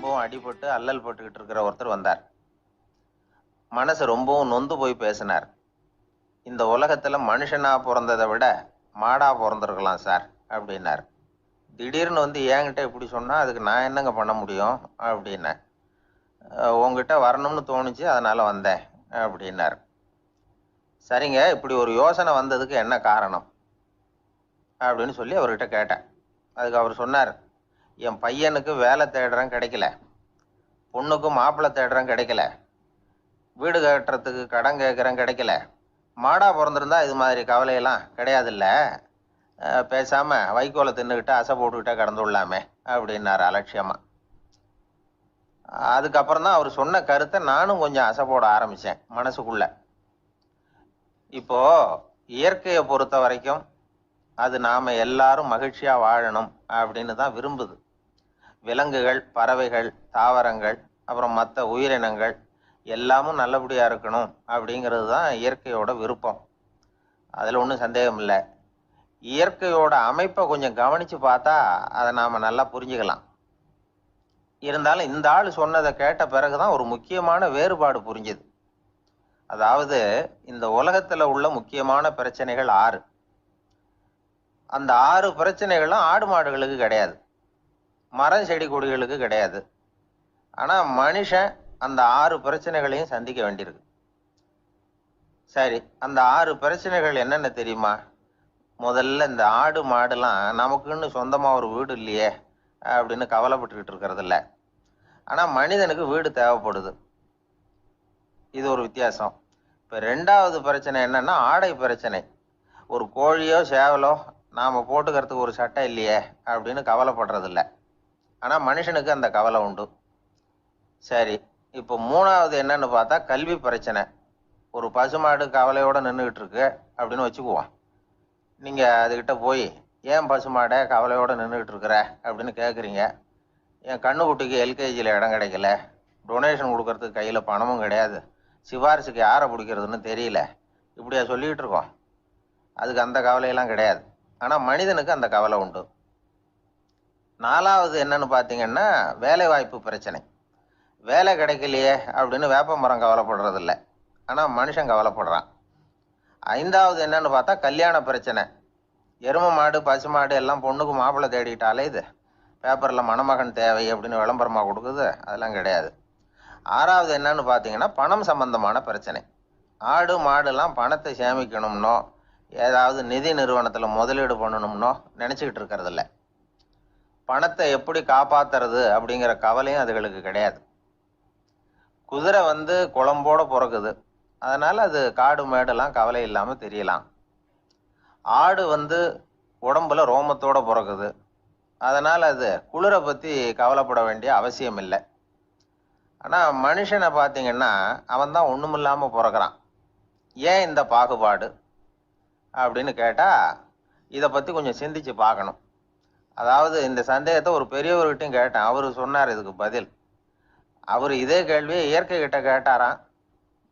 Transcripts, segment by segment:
ரொம்பவும் அடிபட்டு அல்லல் பட்டுக்கிட்டு இருக்கிற ஒருத்தர் வந்தார். மனசு ரொம்பவும் நொந்து போய் பேசினார். இந்த உலகத்துல மனுஷனா பிறந்ததை விட மாடா பிறந்திருக்கலாம் சார் அப்படின்னார். திடீர்னு வந்து என்கிட்ட இப்படி சொன்னா அதுக்கு நான் என்னங்க பண்ண முடியும் அப்படின்னேன். உங்ககிட்ட வரணும்னு தோணுச்சு, அதனால வந்தேன் அப்படின்னார். சரிங்க, இப்படி ஒரு யோசனை வந்ததுக்கு என்ன காரணம் அப்படின்னு சொல்லி அவர்கிட்ட கேட்டேன். அதுக்கு அவர் சொன்னார், என் பையனுக்கு வேலை தேடுறேன் கிடைக்கல, பொண்ணுக்கு மாப்பிள்ளை தேடுறேன் கிடைக்கல, வீடு கட்டுறதுக்கு கடன் கேட்குறேன் கிடைக்கல, மாடா பிறந்திருந்தா இது மாதிரி கவலையெல்லாம் கிடையாதுல்ல, பேசாம வைக்கோலை தின்னுக்கிட்டு அசை போட்டுக்கிட்டே கடந்து விடலாமே அப்படின்னாரு அலட்சியமா. அதுக்கப்புறம் தான் அவர் சொன்ன கருத்தை நானும் கொஞ்சம் அசை போட ஆரம்பிச்சேன் மனசுக்குள்ள. இப்போ இயற்கையை பொறுத்த வரைக்கும் அது நாம எல்லாரும் மகிழ்ச்சியா வாழணும் அப்படின்னு தான் விரும்புது. விலங்குகள், பறவைகள், தாவரங்கள், அப்புறம் மற்ற உயிரினங்கள் எல்லாமும் நல்லபடியா இருக்கணும் அப்படிங்கிறது தான் இயற்கையோட விருப்பம். அதுல ஒன்றும் சந்தேகம் இல்லை. இயற்கையோட அமைப்பை கொஞ்சம் கவனிச்சு பார்த்தா அதை நாம நல்லா புரிஞ்சுக்கலாம். இருந்தாலும் இந்த ஆள் சொன்னதை கேட்ட பிறகுதான் ஒரு முக்கியமான வேறுபாடு புரிஞ்சுது. அதாவது இந்த உலகத்துல உள்ள முக்கியமான பிரச்சனைகள் 6. அந்த 6 பிரச்சனைகளும் ஆடு மாடுகளுக்கு கிடையாது, மரம் செடி கொடிகளுக்கு கிடையாது. ஆனா மனுஷன் அந்த 6 பிரச்சனைகளையும் சந்திக்க வேண்டியிருக்கு. சரி, அந்த 6 பிரச்சனைகள் என்னென்ன தெரியுமா? முதல்ல இந்த ஆடு மாடுலாம் நமக்குன்னு சொந்தமா ஒரு வீடு இல்லையே அப்படின்னு கவலைப்பட்டுக்கிட்டு இருக்கிறது இல்லை. ஆனா மனிதனுக்கு வீடு தேவைப்படுது. இது ஒரு வித்தியாசம். இப்ப 2வது பிரச்சனை என்னன்னா ஆடை பிரச்சனை. ஒரு கோழியோ சேவலோ நாம போட்டுக்கிறதுக்கு ஒரு சட்டை இல்லையே அப்படின்னு கவலைப்படுறது இல்லை. ஆனா மனுஷனுக்கு அந்த கவலை உண்டு. சரி, இப்போ 3வது என்னன்னு பார்த்தா கல்வி பிரச்சனை. ஒரு பசுமாடு கவலையோட நின்றுகிட்டு இருக்கு அப்படின்னு வச்சுக்குவோம். நீங்க அதுகிட்ட போய், ஏன் பசுமாடை கவலையோட நின்றுகிட்டு இருக்கிற அப்படின்னு கேட்குறீங்க. என் கண்ணுக்குட்டிக்கு எல்கேஜியில் இடம் கிடைக்கல, டொனேஷன் கொடுக்கறதுக்கு கையில் பணமும் கிடையாது, சிபாரிசுக்கு யாரை பிடிக்கிறதுன்னு தெரியல, இப்படியா சொல்லிக்கிட்டு இருக்கோம். அதுக்கு அந்த கவலையெல்லாம் கிடையாது. ஆனால் மனிதனுக்கு அந்த கவலை உண்டு. 4வது என்னன்னு பார்த்தீங்கன்னா வேலை வாய்ப்பு பிரச்சனை. வேலை கிடைக்கலையே அப்படின்னு வேப்ப மரம் கவலைப்படுறது இல்லை, ஆனால் மனுஷன் கவலைப்படுறான். 5வது என்னன்னு பார்த்தா கல்யாண பிரச்சனை. எருமை மாடு பசுமாடு எல்லாம் பொண்ணுக்கு மாப்பிள்ளை தேடிட்டாலே இது பேப்பரில் மணமகன் தேவை அப்படின்னு விளம்பரமாக கொடுக்குது, அதெல்லாம் கிடையாது. 6வது என்னன்னு பார்த்தீங்கன்னா பணம் சம்பந்தமான பிரச்சனை. ஆடு மாடுலாம் பணத்தை சேமிக்கணும்னோ ஏதாவது நிதி நிறுவனத்தில் முதலீடு பண்ணணும்னோ நினச்சிக்கிட்டு இருக்கிறது இல்லை. பணத்தை எப்படி காப்பாத்துறது அப்படிங்கிற கவலையும் அதுகளுக்கு கிடையாது. குதிரை வந்து குளம்போட பிறகுது, அதனால அது காடு மேடெல்லாம் கவலை இல்லாம தெரியலாம். ஆடு வந்து உடம்புல ரோமத்தோட பிறகுது, அதனால அது குளிரை பத்தி கவலைப்பட வேண்டிய அவசியம் இல்லை. ஆனா மனுஷனை பார்த்தீங்கன்னா அவன் தான் ஒண்ணுமில்லாம பிறகுறான். ஏன் இந்த பாகுபாடு அப்படின்னு கேட்டா இதை பத்தி கொஞ்சம் சிந்திச்சு பார்க்கணும். அதாவது இந்த சந்தேகத்தை ஒரு பெரியவர்கிட்டையும் கேட்டேன். அவரு சொன்னார் இதுக்கு பதில். அவரு இதே கேள்வியை இயற்கை கிட்ட கேட்டாராம்.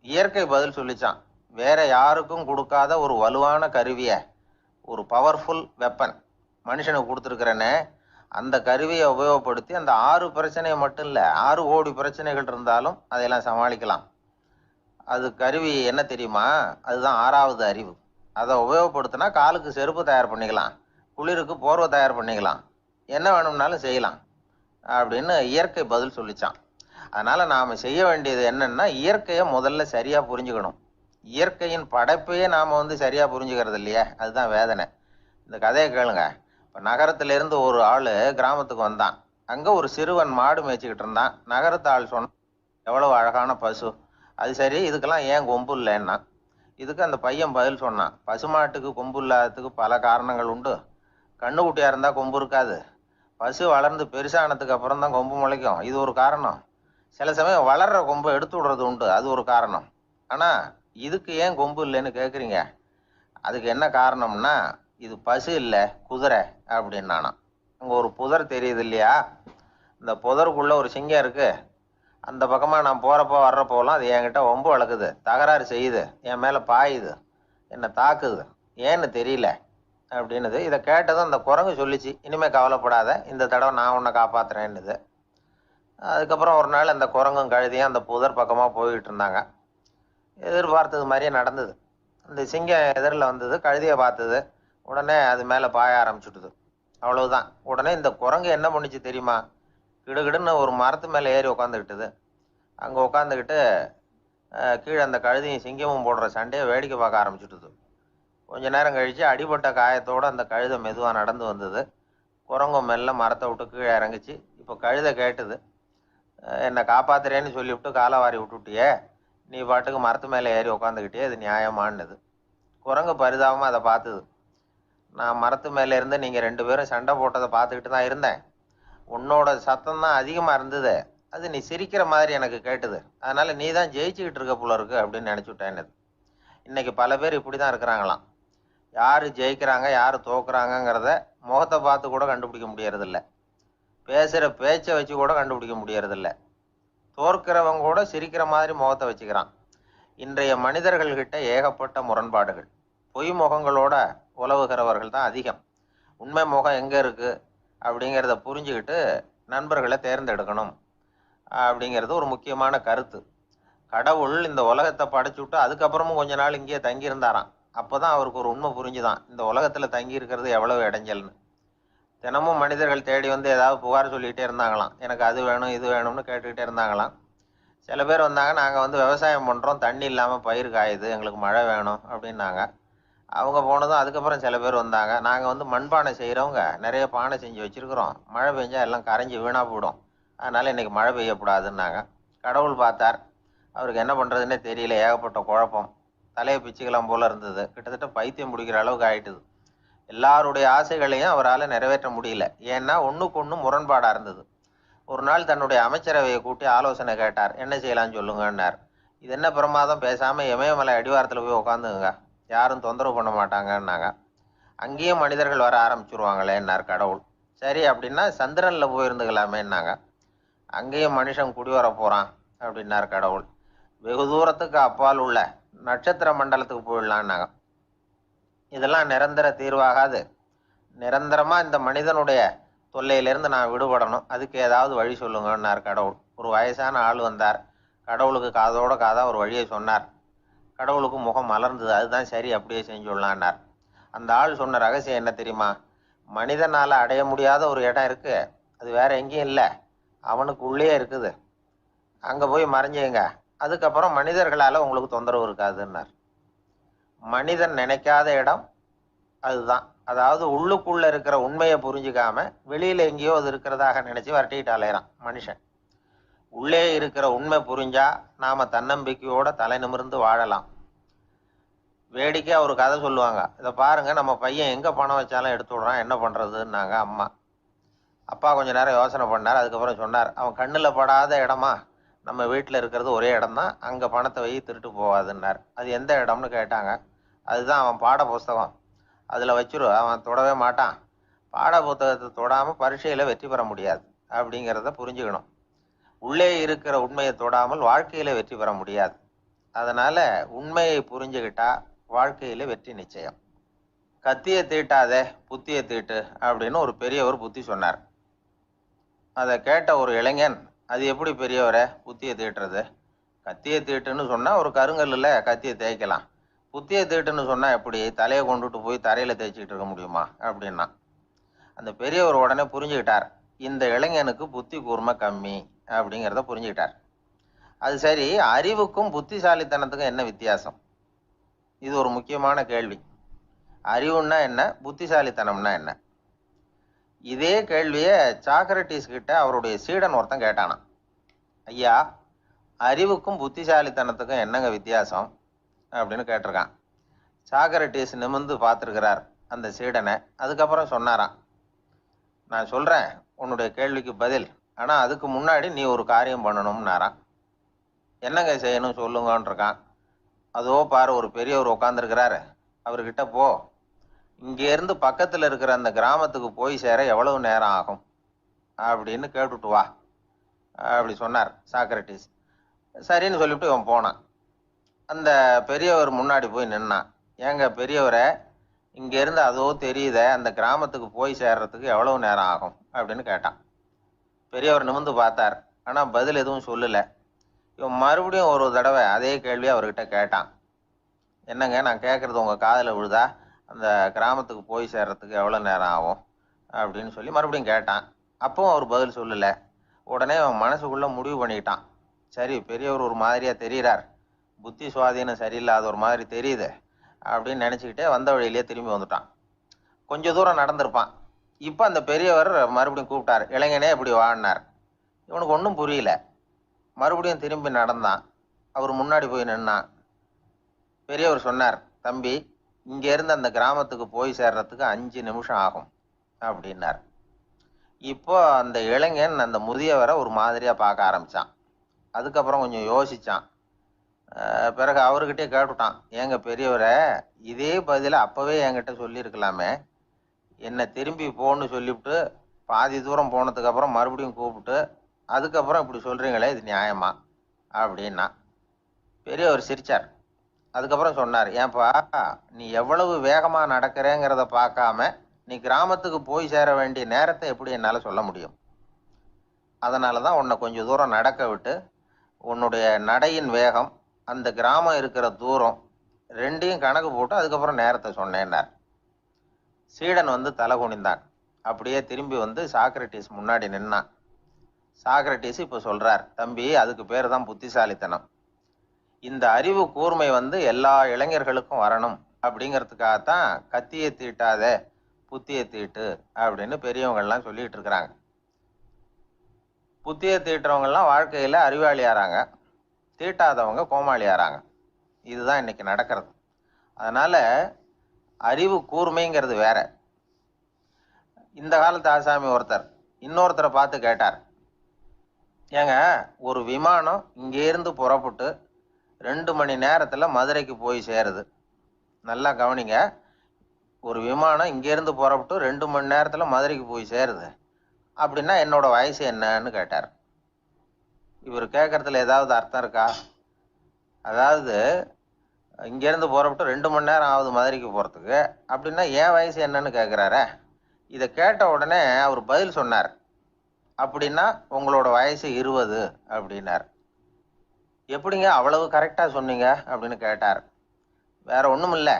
இயற்கை பதில் சொல்லிச்சான். வேற யாருக்கும் கொடுக்காத ஒரு வலுவான கருவியை, ஒரு பவர்ஃபுல் வெப்பன் மனுஷனுக்கு கொடுத்துருக்கிறேன்னு, அந்த கருவியை உபயோகப்படுத்தி அந்த 6 பிரச்சனையை மட்டும் இல்லை 6 கோடி பிரச்சனைகள் இருந்தாலும் அதையெல்லாம் சமாளிக்கலாம். அது கருவி என்ன தெரியுமா? அதுதான் 6வது அறிவு. அதை உபயோகப்படுத்தினா காலுக்கு செருப்பு தயார் பண்ணிக்கலாம், குளிருக்கு போர்வை தயார் பண்ணிக்கலாம், என்ன வேணும்னாலும் செய்யலாம் அப்படின்னு இயற்கை பதில் சொல்லிச்சான். அதனால நாம செய்ய வேண்டியது என்னன்னா இயற்கையை முதல்ல சரியா புரிஞ்சுக்கணும். இயற்கையின் படைப்பையே நாம வந்து சரியா புரிஞ்சுக்கிறது இல்லையே, அதுதான் வேதனை. இந்த கதையை கேளுங்க. இப்போ நகரத்துல இருந்து ஒரு ஆளு கிராமத்துக்கு வந்தான். அங்க ஒரு சிறுவன் மாடு மேய்ச்சிக்கிட்டு இருந்தான். நகரத்து ஆள் சொன்ன, எவ்வளவு அழகான பசு, அது சரி இதுக்கெல்லாம் ஏன் கொம்பு இல்லைன்னா. இதுக்கு அந்த பையன் பதில் சொன்னான், பசுமாட்டுக்கு கொம்பு இல்லாததுக்கு பல காரணங்கள் உண்டு. கண்ணுக்குட்டியா இருந்தா கொம்பு இருக்காது, பசு வளர்ந்து பெருசானதுக்கு அப்புறம் தான் கொம்பு முளைக்கும், இது ஒரு காரணம். சில சமயம் வளர்ற கொம்பை எடுத்து விடுறது உண்டு, அது ஒரு காரணம். ஆனா இதுக்கு ஏன் கொம்பு இல்லைன்னு கேக்குறீங்க. அதுக்கு என்ன காரணம்னா இது பசு இல்லை குதிரை அப்படின்னானா. அங்க ஒரு புதர் தெரியுது இல்லையா, இந்த புதருக்குள்ள ஒரு சிங்கம் இருக்கு. அந்த பக்கமா நான் போறப்போ வர்றப்போலாம் அது என்கிட்ட ஒம்பு வளர்க்குது, தகராறு செய்யுது, என் மேல பாயுது, என்னை தாக்குது, ஏன்னு தெரியல அப்படின்னுது. இதை கேட்டதும் அந்த குரங்கு சொல்லிச்சு, இனிமே கவலைப்படாத, இந்த தடவை நான் உன்னை காப்பாத்துறேன்னுது. அதுக்கப்புறம் ஒரு நாள் அந்த குரங்கும் கழுதியும் அந்த புதர் பக்கமாக போய்கிட்டு இருந்தாங்க. எதிர்பார்த்தது மாதிரியே நடந்தது. இந்த சிங்கம் எதிரில் வந்தது, கழுதியை பார்த்தது, உடனே அது மேலே பாய ஆரம்பிச்சுட்டுது. அவ்வளவுதான். உடனே இந்த குரங்கு என்ன பண்ணுச்சு தெரியுமா? கிடுகிடுன்னு ஒரு மரத்து மேலே ஏறி உட்காந்துக்கிட்டுது. அங்கே உட்காந்துக்கிட்டு கீழே அந்த கழுதியும் சிங்கமும் போடுற சண்டையை வேடிக்கை பார்க்க ஆரம்பிச்சுட்டுது. கொஞ்ச நேரம் கழித்து அடிபட்ட காயத்தோடு அந்த கழுதை மெதுவாக நடந்து வந்தது. குரங்கும் மெல்ல மரத்தை விட்டு கீழே இறங்குச்சு. இப்போ கழுதை கேட்டுது, என்னை காப்பாத்துறேன்னு சொல்லிவிட்டு காலை வாரி விட்டுட்டியே, நீ பாட்டுக்கு மரத்து மேலே ஏறி உட்காந்துக்கிட்டே, இது நியாயமானது. குரங்கு பரிதாபமாக அதை பார்த்துது. நான் மரத்து மேலே இருந்து நீங்கள் 2 பேரும் சண்டை போட்டதை பார்த்துக்கிட்டு தான் இருந்தேன். உன்னோட சத்தம் தான் அதிகமாக இருந்தது, அது நீ சிரிக்கிற மாதிரி எனக்கு கேட்டுது. அதனால் நீ தான் ஜெயிச்சுக்கிட்டு இருக்க போல இருக்கு அப்படின்னு நினச்சிவிட்டேன். இன்னைக்கு பல பேர் இப்படி தான் இருக்கிறாங்களாம். யார் ஜெயிக்கிறாங்க யார் தோக்குறாங்கங்கிறத முகத்தை பார்த்து கூட கண்டுபிடிக்க முடியறதில்ல. பேசுகிற பேச்சை வச்சு கூட கண்டுபிடிக்க முடியறதில்ல. தோற்கிறவங்க கூட சிரிக்கிற மாதிரி முகத்தை வச்சுக்கிறான். இன்றைய மனிதர்கள்கிட்ட ஏகப்பட்ட முரண்பாடுகள். பொய் முகங்களோட உலவுகிறவர்கள் தான் அதிகம். உண்மை முகம் எங்கே இருக்குது அப்படிங்கிறத புரிஞ்சுக்கிட்டு நண்பர்களை தேர்ந்தெடுக்கணும் அப்படிங்கிறது ஒரு முக்கியமான கருத்து. கடவுள் இந்த உலகத்தை படைச்சு விட்டு அதுக்கப்புறமும் கொஞ்ச நாள் இங்கேயே தங்கியிருந்தாராம். அப்போ தான் அவருக்கு ஒரு உண்மை புரிஞ்சுதான், இந்த உலகத்தில் தங்கி இருக்கிறது எவ்வளவு இடைஞ்சல்னு. தினமும் மனிதர்கள் தேடி வந்து ஏதாவது புகார் சொல்லிகிட்டே இருந்தாங்களாம். எனக்கு அது வேணும் இது வேணும்னு கேட்டுக்கிட்டே இருந்தாங்களாம். சில பேர் வந்தாங்க, நாங்கள் வந்து விவசாயம் பண்ணுறோம், தண்ணி இல்லாமல் பயிர் காயுது, எங்களுக்கு மழை வேணும் அப்படின்னாங்க. அவங்க போனதும் அதுக்கப்புறம் சில பேர் வந்தாங்க, நாங்கள் வந்து மண்பானை செய்கிறவங்க, நிறைய பானை செஞ்சு வச்சுருக்குறோம், மழை பெஞ்சால் எல்லாம் கரைஞ்சி வீணாக போயிடும், அதனால் இன்றைக்கி மழை பெய்யக்கூடாதுன்னாங்க. கடவுள் பார்த்தார், அவருக்கு என்ன பண்ணுறதுன்னே தெரியல, ஏகப்பட்ட குழப்பம், தலையை பிச்சுக்கலாம் போல இருந்தது, கிட்டத்தட்ட பைத்தியம் பிடிக்கிற அளவுக்கு ஆயிட்டுது. எல்லாருடைய ஆசைகளையும் அவரால் நிறைவேற்ற முடியல. ஏன்னா ஒன்றுக்கு ஒன்று முரண்பாடாக இருந்தது. ஒரு நாள் தன்னுடைய அமைச்சரவையை கூட்டி ஆலோசனை கேட்டார். என்ன செய்யலாம்னு சொல்லுங்கன்னார். இது என்ன பிரமாதம், பேசாமல் இமயமலை அடிவாரத்தில் போய் உட்காந்துங்க, யாரும் தொந்தரவு பண்ண மாட்டாங்கன்னாங்க. அங்கேயும் மனிதர்கள் வர ஆரம்பிச்சுருவாங்களேன்னார் கடவுள். சரி அப்படின்னா சந்திரனில் போயிருந்துக்கலாமேன்னாங்க. அங்கேயும் மனுஷன் குடி வர போகிறான் அப்படின்னார் கடவுள். வெகு தூரத்துக்கு அப்பால் உள்ள நட்சத்திர மண்டலத்துக்கு போயிடலான்னாங்க. இதெல்லாம் நிரந்தர தீர்வாகாது, நிரந்தரமாக இந்த மனிதனுடைய தொல்லையிலேருந்து நான் விடுபடணும், அதுக்கு ஏதாவது வழி சொல்லுங்கன்னார் கடவுள். ஒரு வயசான ஆள் வந்தார். கடவுளுக்கு காதோட காதாக ஒரு வழியை சொன்னார். கடவுளுக்கு முகம் மலர்ந்தது. அதுதான் சரி, அப்படியே செஞ்சுடலான்னார். அந்த ஆள் சொன்ன ரகசியம் என்ன தெரியுமா? மனிதனால் அடைய முடியாத ஒரு இடம் இருக்குது, அது வேற எங்கேயும் இல்லை, அவனுக்கு உள்ளே இருக்குது, அங்கே போய் மறைஞ்சுங்க, அதுக்கப்புறம் மனிதர்களால் உங்களுக்கு தொந்தரவு இருக்காதுன்னார். மனிதன் நினைக்காத இடம் அதுதான். அதாவது உள்ளுக்குள்ள இருக்கிற உண்மையை புரிஞ்சுக்காம வெளியில எங்கேயோ அது இருக்கிறதாக நினைச்சு வரட்டிட்டு அலையறான் மனுஷன். உள்ளே இருக்கிற உண்மை புரிஞ்சா நாம தன்னம்பிக்கையோட தலை நிமிர்ந்து வாழலாம். வேடிக்கையா ஒரு கதை சொல்லுவாங்க, இதை பாருங்க, நம்ம பையன் எங்க பணம் வச்சாலும் எடுத்து விடுறான், என்ன பண்றதுன்னாங்க அம்மா. அப்பா கொஞ்ச நேரம் யோசனை பண்ணார். அதுக்கப்புறம் சொன்னார், அவன் கண்ணில் படாத இடமா, நம்ம வீட்டில் இருக்கிறது ஒரே இடம் தான், அங்கே பணத்தை வை திருட்டு போகாதுன்னார். அது எந்த இடம்னு கேட்டாங்க. அதுதான் அவன் பாட புஸ்தகம், அதில் வச்சிரு, அவன் தொடவே மாட்டான், பாட புத்தகத்தை தொடாமல் பரீட்சையில் வெற்றி பெற முடியாது அப்படிங்கிறத புரிஞ்சுக்கணும். உள்ளே இருக்கிற உண்மையை தொடாமல் வாழ்க்கையில் வெற்றி பெற முடியாது. அதனால் உண்மையை புரிஞ்சுக்கிட்டா வாழ்க்கையில் வெற்றி நிச்சயம். கத்தியை தீட்டாதே புத்தியை தீட்டு அப்படின்னு ஒரு பெரியவர் புத்தி சொன்னார். அதை கேட்ட ஒரு இளைஞன், அது எப்படி பெரியவரை புத்தியை தீட்டுறது? கத்தியை தீட்டுன்னு சொன்னால் ஒரு கருங்கல்லில் கத்தியை தேய்க்கலாம், புத்தியை தீட்டுன்னு சொன்னால் எப்படி தலையை கொண்டுட்டு போய் தரையில் தேய்ச்சிக்கிட்டு இருக்க முடியுமா அப்படின்னா. அந்த பெரியவர் உடனே புரிஞ்சுக்கிட்டார், இந்த இளைஞனுக்கு புத்தி கூர்மை கம்மி அப்படிங்கிறத புரிஞ்சுக்கிட்டார். அது சரி, அறிவுக்கும் புத்திசாலித்தனத்துக்கும் என்ன வித்தியாசம்? இது ஒரு முக்கியமான கேள்வி. அறிவுன்னா என்ன, புத்திசாலித்தனம்னா என்ன? இதே கேள்வியை சாக்ரட்டிஸ் கிட்ட அவருடைய சீடன் ஒருத்தன் கேட்டானான். ஐயா, அறிவுக்கும் புத்திசாலித்தனத்துக்கும் என்னங்க வித்தியாசம் அப்படின்னு கேட்டிருக்கான். சாக்ரட்டிஸ் நிமிர்ந்து பார்த்துருக்கிறார் அந்த சீடனை. அதுக்கப்புறம் சொன்னாராம், நான் சொல்கிறேன் உன்னுடைய கேள்விக்கு பதில், ஆனால் அதுக்கு முன்னாடி நீ ஒரு காரியம் பண்ணணும்னாராம். என்னங்க செய்யணும் சொல்லுங்கன்னு இருக்கான். அதோ பாரு, ஒரு பெரியவர் உட்காந்துருக்கிறாரு, அவர்கிட்ட போ, இங்கேருந்து பக்கத்தில் இருக்கிற அந்த கிராமத்துக்கு போய் சேர எவ்வளவு நேரம் ஆகும் அப்படின்னு கேட்டுட்டு வா அப்படி சொன்னார் சாக்ரட்டிஸ். சரின்னு சொல்லிவிட்டு இவன் போனான். அந்த பெரியவர் முன்னாடி போய் நின்னான். ஏங்க பெரியவரை, இங்கேருந்து அதோ தெரியுத அந்த கிராமத்துக்கு போய் சேர்றதுக்கு எவ்வளவு நேரம் ஆகும் அப்படின்னு கேட்டான். பெரியவர் நிமிர்ந்து பார்த்தார். ஆனால் பதில் எதுவும் சொல்லலை. இவன் மறுபடியும் ஒரு தடவை அதே கேள்வியை அவர்கிட்ட கேட்டான். என்னங்க, நான் கேட்குறது உங்கள் காதில் விழுதா? அந்த கிராமத்துக்கு போய் சேர்றதுக்கு எவ்வளோ நேரம் ஆகும் அப்படின்னு சொல்லி மறுபடியும் கேட்டான். அப்பவும் அவர் பதில் சொல்லலை. உடனே அவன் மனசுக்குள்ளே முடிவு பண்ணிக்கிட்டான், சரி பெரியவர் ஒரு மாதிரியாக தெரிகிறார், புத்தி சுவாதீனம் சரியில்லாத ஒரு மாதிரி தெரியுது அப்படின்னு நினச்சிக்கிட்டே வந்த வழியிலே திரும்பி வந்துட்டான். கொஞ்சம் தூரம் நடந்திருப்பான். இப்போ அந்த பெரியவர் மறுபடியும் கூப்பிட்டார், இளைஞனே இப்படி வாழ்னார். இவனுக்கு ஒன்றும் புரியல. மறுபடியும் திரும்பி நடந்தான். அவர் முன்னாடி போய் நின்னான். பெரியவர் சொன்னார், தம்பி, இங்கேருந்து அந்த கிராமத்துக்கு போய் சேர்றதுக்கு 5 நிமிஷம் ஆகும் அப்படின்னார். இப்போ அந்த இளைஞன் அந்த முதியவரை ஒரு மாதிரியாக பார்க்க ஆரம்பித்தான். அதுக்கப்புறம் கொஞ்சம் யோசித்தான். பிறகு அவர்கிட்டே கேட்டுட்டான், ஏங்க பெரியவரை, இதே பதிலை அப்போவே என்கிட்ட சொல்லியிருக்கலாமே, என்னை திரும்பி போன்னு சொல்லிவிட்டு பாதி தூரம் போனதுக்கப்புறம் மறுபடியும் கூப்பிட்டு அதுக்கப்புறம் இப்படி சொல்கிறீங்களே, இது நியாயமா அப்படின்னா. பெரியவர் சிரித்தார். அதுக்கப்புறம் சொன்னார், ஏன்பா, நீ எவ்வளவு வேகமாக நடக்கிறேங்கிறத பார்க்காம நீ கிராமத்துக்கு போய் சேர வேண்டிய நேரத்தை எப்படி என்னால் சொல்ல முடியும்? அதனால தான் உன்னை கொஞ்சம் தூரம் நடக்க விட்டு உன்னுடைய நடையின் வேகம், அந்த கிராமம் இருக்கிற தூரம் ரெண்டையும் கணக்கு போட்டு அதுக்கப்புறம் நேரத்தை சொன்னேன்னார். சீடன் வந்து தலை குனிந்தான். அப்படியே திரும்பி வந்து சாக்ரட்டிஸ் முன்னாடி நின்னான். சாக்ரட்டிஸ் இப்போ சொல்கிறார், தம்பி, அதுக்கு பேர் தான் புத்திசாலித்தனம். இந்த அறிவு கூர்மை வந்து எல்லா இளைஞர்களுக்கும் வரணும் அப்படிங்கிறதுக்காகத்தான் கத்தியை தீட்டாத புத்தியை தீட்டு அப்படின்னு பெரியவங்கள்லாம் சொல்லிட்டு இருக்கிறாங்க. புத்தியை தீட்டுறவங்கெல்லாம் வாழ்க்கையில் அறிவாளி ஆறாங்க, தீட்டாதவங்க கோமாளி ஆறாங்க. இதுதான் இன்னைக்கு நடக்கிறது. அதனால அறிவு கூர்மைங்கிறது வேற. இந்த காலத்து ஆசாமி ஒருத்தர் இன்னொருத்தரை பார்த்து கேட்டார், ஏங்க, ஒரு விமானம் இங்கேருந்து புறப்பட்டு 2 மணி நேரத்தில் மதுரைக்கு போய் சேருது. நல்லா கவனிங்க, ஒரு விமானம் இங்கேருந்து புறப்பட்டு 2 மணி நேரத்தில் மதுரைக்கு போய் சேருது அப்படின்னா என்னோட வயசு என்னன்னு கேட்டார். இவர் கேட்கறதுல ஏதாவது அர்த்தம் இருக்கா? அதாவது இங்கேருந்து புறப்பட்டு 2 மணி நேரம் ஆகுது மதுரைக்கு போகிறதுக்கு, அப்படின்னா என் வயசு என்னன்னு கேட்குறாரே. இதை கேட்ட உடனே அவர் பதில் சொன்னார், அப்படின்னா உங்களோட வயசு 20 அப்படின்னார். எப்படிங்க அவ்வளவு கரெக்டாக சொன்னீங்க அப்படின்னு கேட்டார். வேற ஒன்றும் இல்லை,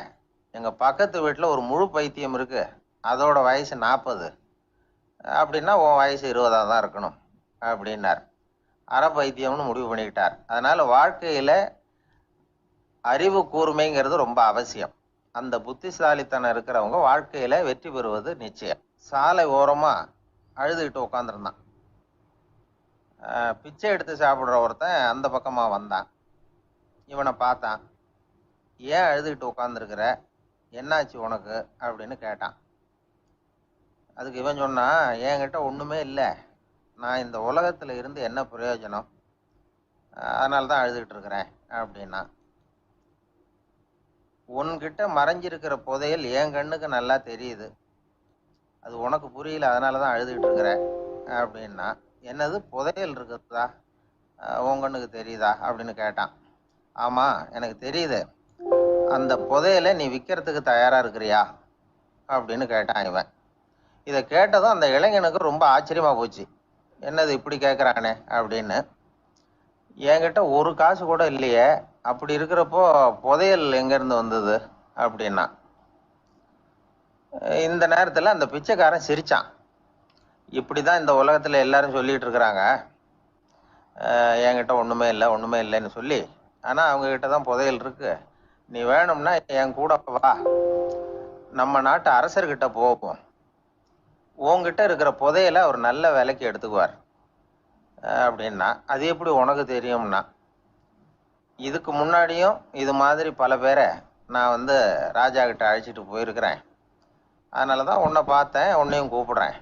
எங்கள் பக்கத்து வீட்டில் ஒரு முழு பைத்தியம் இருக்கு, அதோட வயசு 40, அப்படின்னா உன் வயசு 20 தான் இருக்கணும் அப்படின்னார். அரை பைத்தியம்னு முடிவு பண்ணிக்கிட்டார். அதனால வாழ்க்கையில் அறிவு கூர்மைங்கிறது ரொம்ப அவசியம். அந்த புத்திசாலித்தனம் இருக்கிறவங்க வாழ்க்கையில வெற்றி பெறுவது நிச்சயம். சாலை ஓரமா அழுதுகிட்டு உட்காந்துருந்தான். பிச்சை எடுத்து சாப்பிட்ற ஒருத்தன் அந்த பக்கமா வந்தான். இவனை பார்த்தான். ஏன் அழுதுகிட்டு உட்காந்துருக்கிற, என்னாச்சு உனக்கு அப்படின்னு கேட்டான். அதுக்கு இவன் சொன்னான், என்கிட்ட ஒண்ணுமே இல்லை, நான் இந்த உலகத்துல இருந்து என்ன பிரயோஜனம், அதனால தான் அழுதுகிட்டு இருக்கிறேன் அப்படின்னா. உன்கிட்ட மறைஞ்சிருக்கிற புதையல் என் கண்ணுக்கு நல்லா தெரியுது, அது உனக்கு புரியல, அதனால தான் அழுதுகிட்டு இருக்கிற அப்படின்னா. என்னது, புதையல் இருக்குதா, உன் கண்ணுக்கு தெரியுதா அப்படின்னு கேட்டான். ஆமாம், எனக்கு தெரியுது, அந்த புதையலை நீ விற்கிறதுக்கு தயாராக இருக்கிறியா அப்படின்னு கேட்டான் இவன். இதை கேட்டதும் அந்த இளைஞனுக்கு ரொம்ப ஆச்சரியமாக போச்சு. என்னது இப்படி கேட்குறானே அப்படின்னு. என்கிட்ட ஒரு காசு கூட இல்லையே, அப்படி இருக்கிறப்போ புதையல் எங்கேருந்து வந்தது அப்படின்னா. இந்த நேரத்தில் அந்த பிச்சைக்காரன் சிரிச்சான். இப்படி தான் இந்த உலகத்தில் எல்லாரும் சொல்லிட்டு இருக்கிறாங்க, என்கிட்ட ஒன்றுமே இல்லை ஒன்றுமே இல்லைன்னு சொல்லி, ஆனால் அவங்கக்கிட்ட தான் புதையல் இருக்கு. நீ வேணும்னா என் கூட வா, நம்ம நாட்டு அரசர்கிட்ட போவோம், உங்ககிட்ட இருக்கிற புதையலை அவர் நல்ல விலைக்கு எடுத்துக்குவார் அப்படின்னா. அது எப்படி உனக்கு தெரியும்னா, இதுக்கு முன்னாடியும் இது மாதிரி பல பேரை நான் வந்து ராஜா கிட்ட அழைச்சிட்டு போயிருக்கிறேன், அதனால தான் உன்னை பார்த்தேன், உன்னையும் கூப்பிடுறேன்,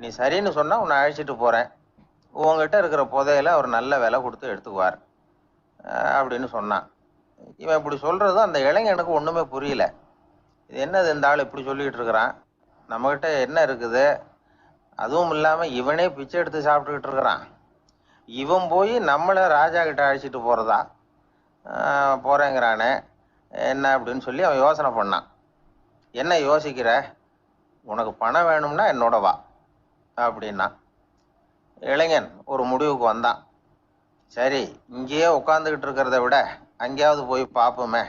நீ சரின்னு சொன்னால் உன்னை அழைச்சிட்டு போகிறேன், உங்ககிட்ட இருக்கிற புதையலை அவர் நல்ல விலை கொடுத்து எடுத்துக்குவார் அப்படின்னு சொன்னான். இவன் இப்படி சொல்கிறதும் அந்த இளைஞனுக்கு ஒன்றுமே புரியல. இது என்னது, இந்த ஆள் இப்படி சொல்லிகிட்டு இருக்கிறான், நம்மகிட்ட என்ன இருக்குது, அதுவும் இல்லாமல் இவனே பிச்சை எடுத்து சாப்பிட்டுக்கிட்டு இருக்கிறான், இவன் போய் நம்மளை ராஜா கிட்ட அழைச்சிட்டு போகிறதா போகிறேங்கிறானே என்ன அப்படின்னு சொல்லி அவன் யோசனை பண்ணான். என்ன யோசிக்கிற, உனக்கு பணம் வேணும்னா என்னோட வா அப்படின்னா. இளைஞன் ஒரு முடிவுக்கு வந்தான். சரி, இங்கேயே உட்காந்துக்கிட்டு இருக்கிறத விட அங்கேயாவது போய் பார்ப்போமே,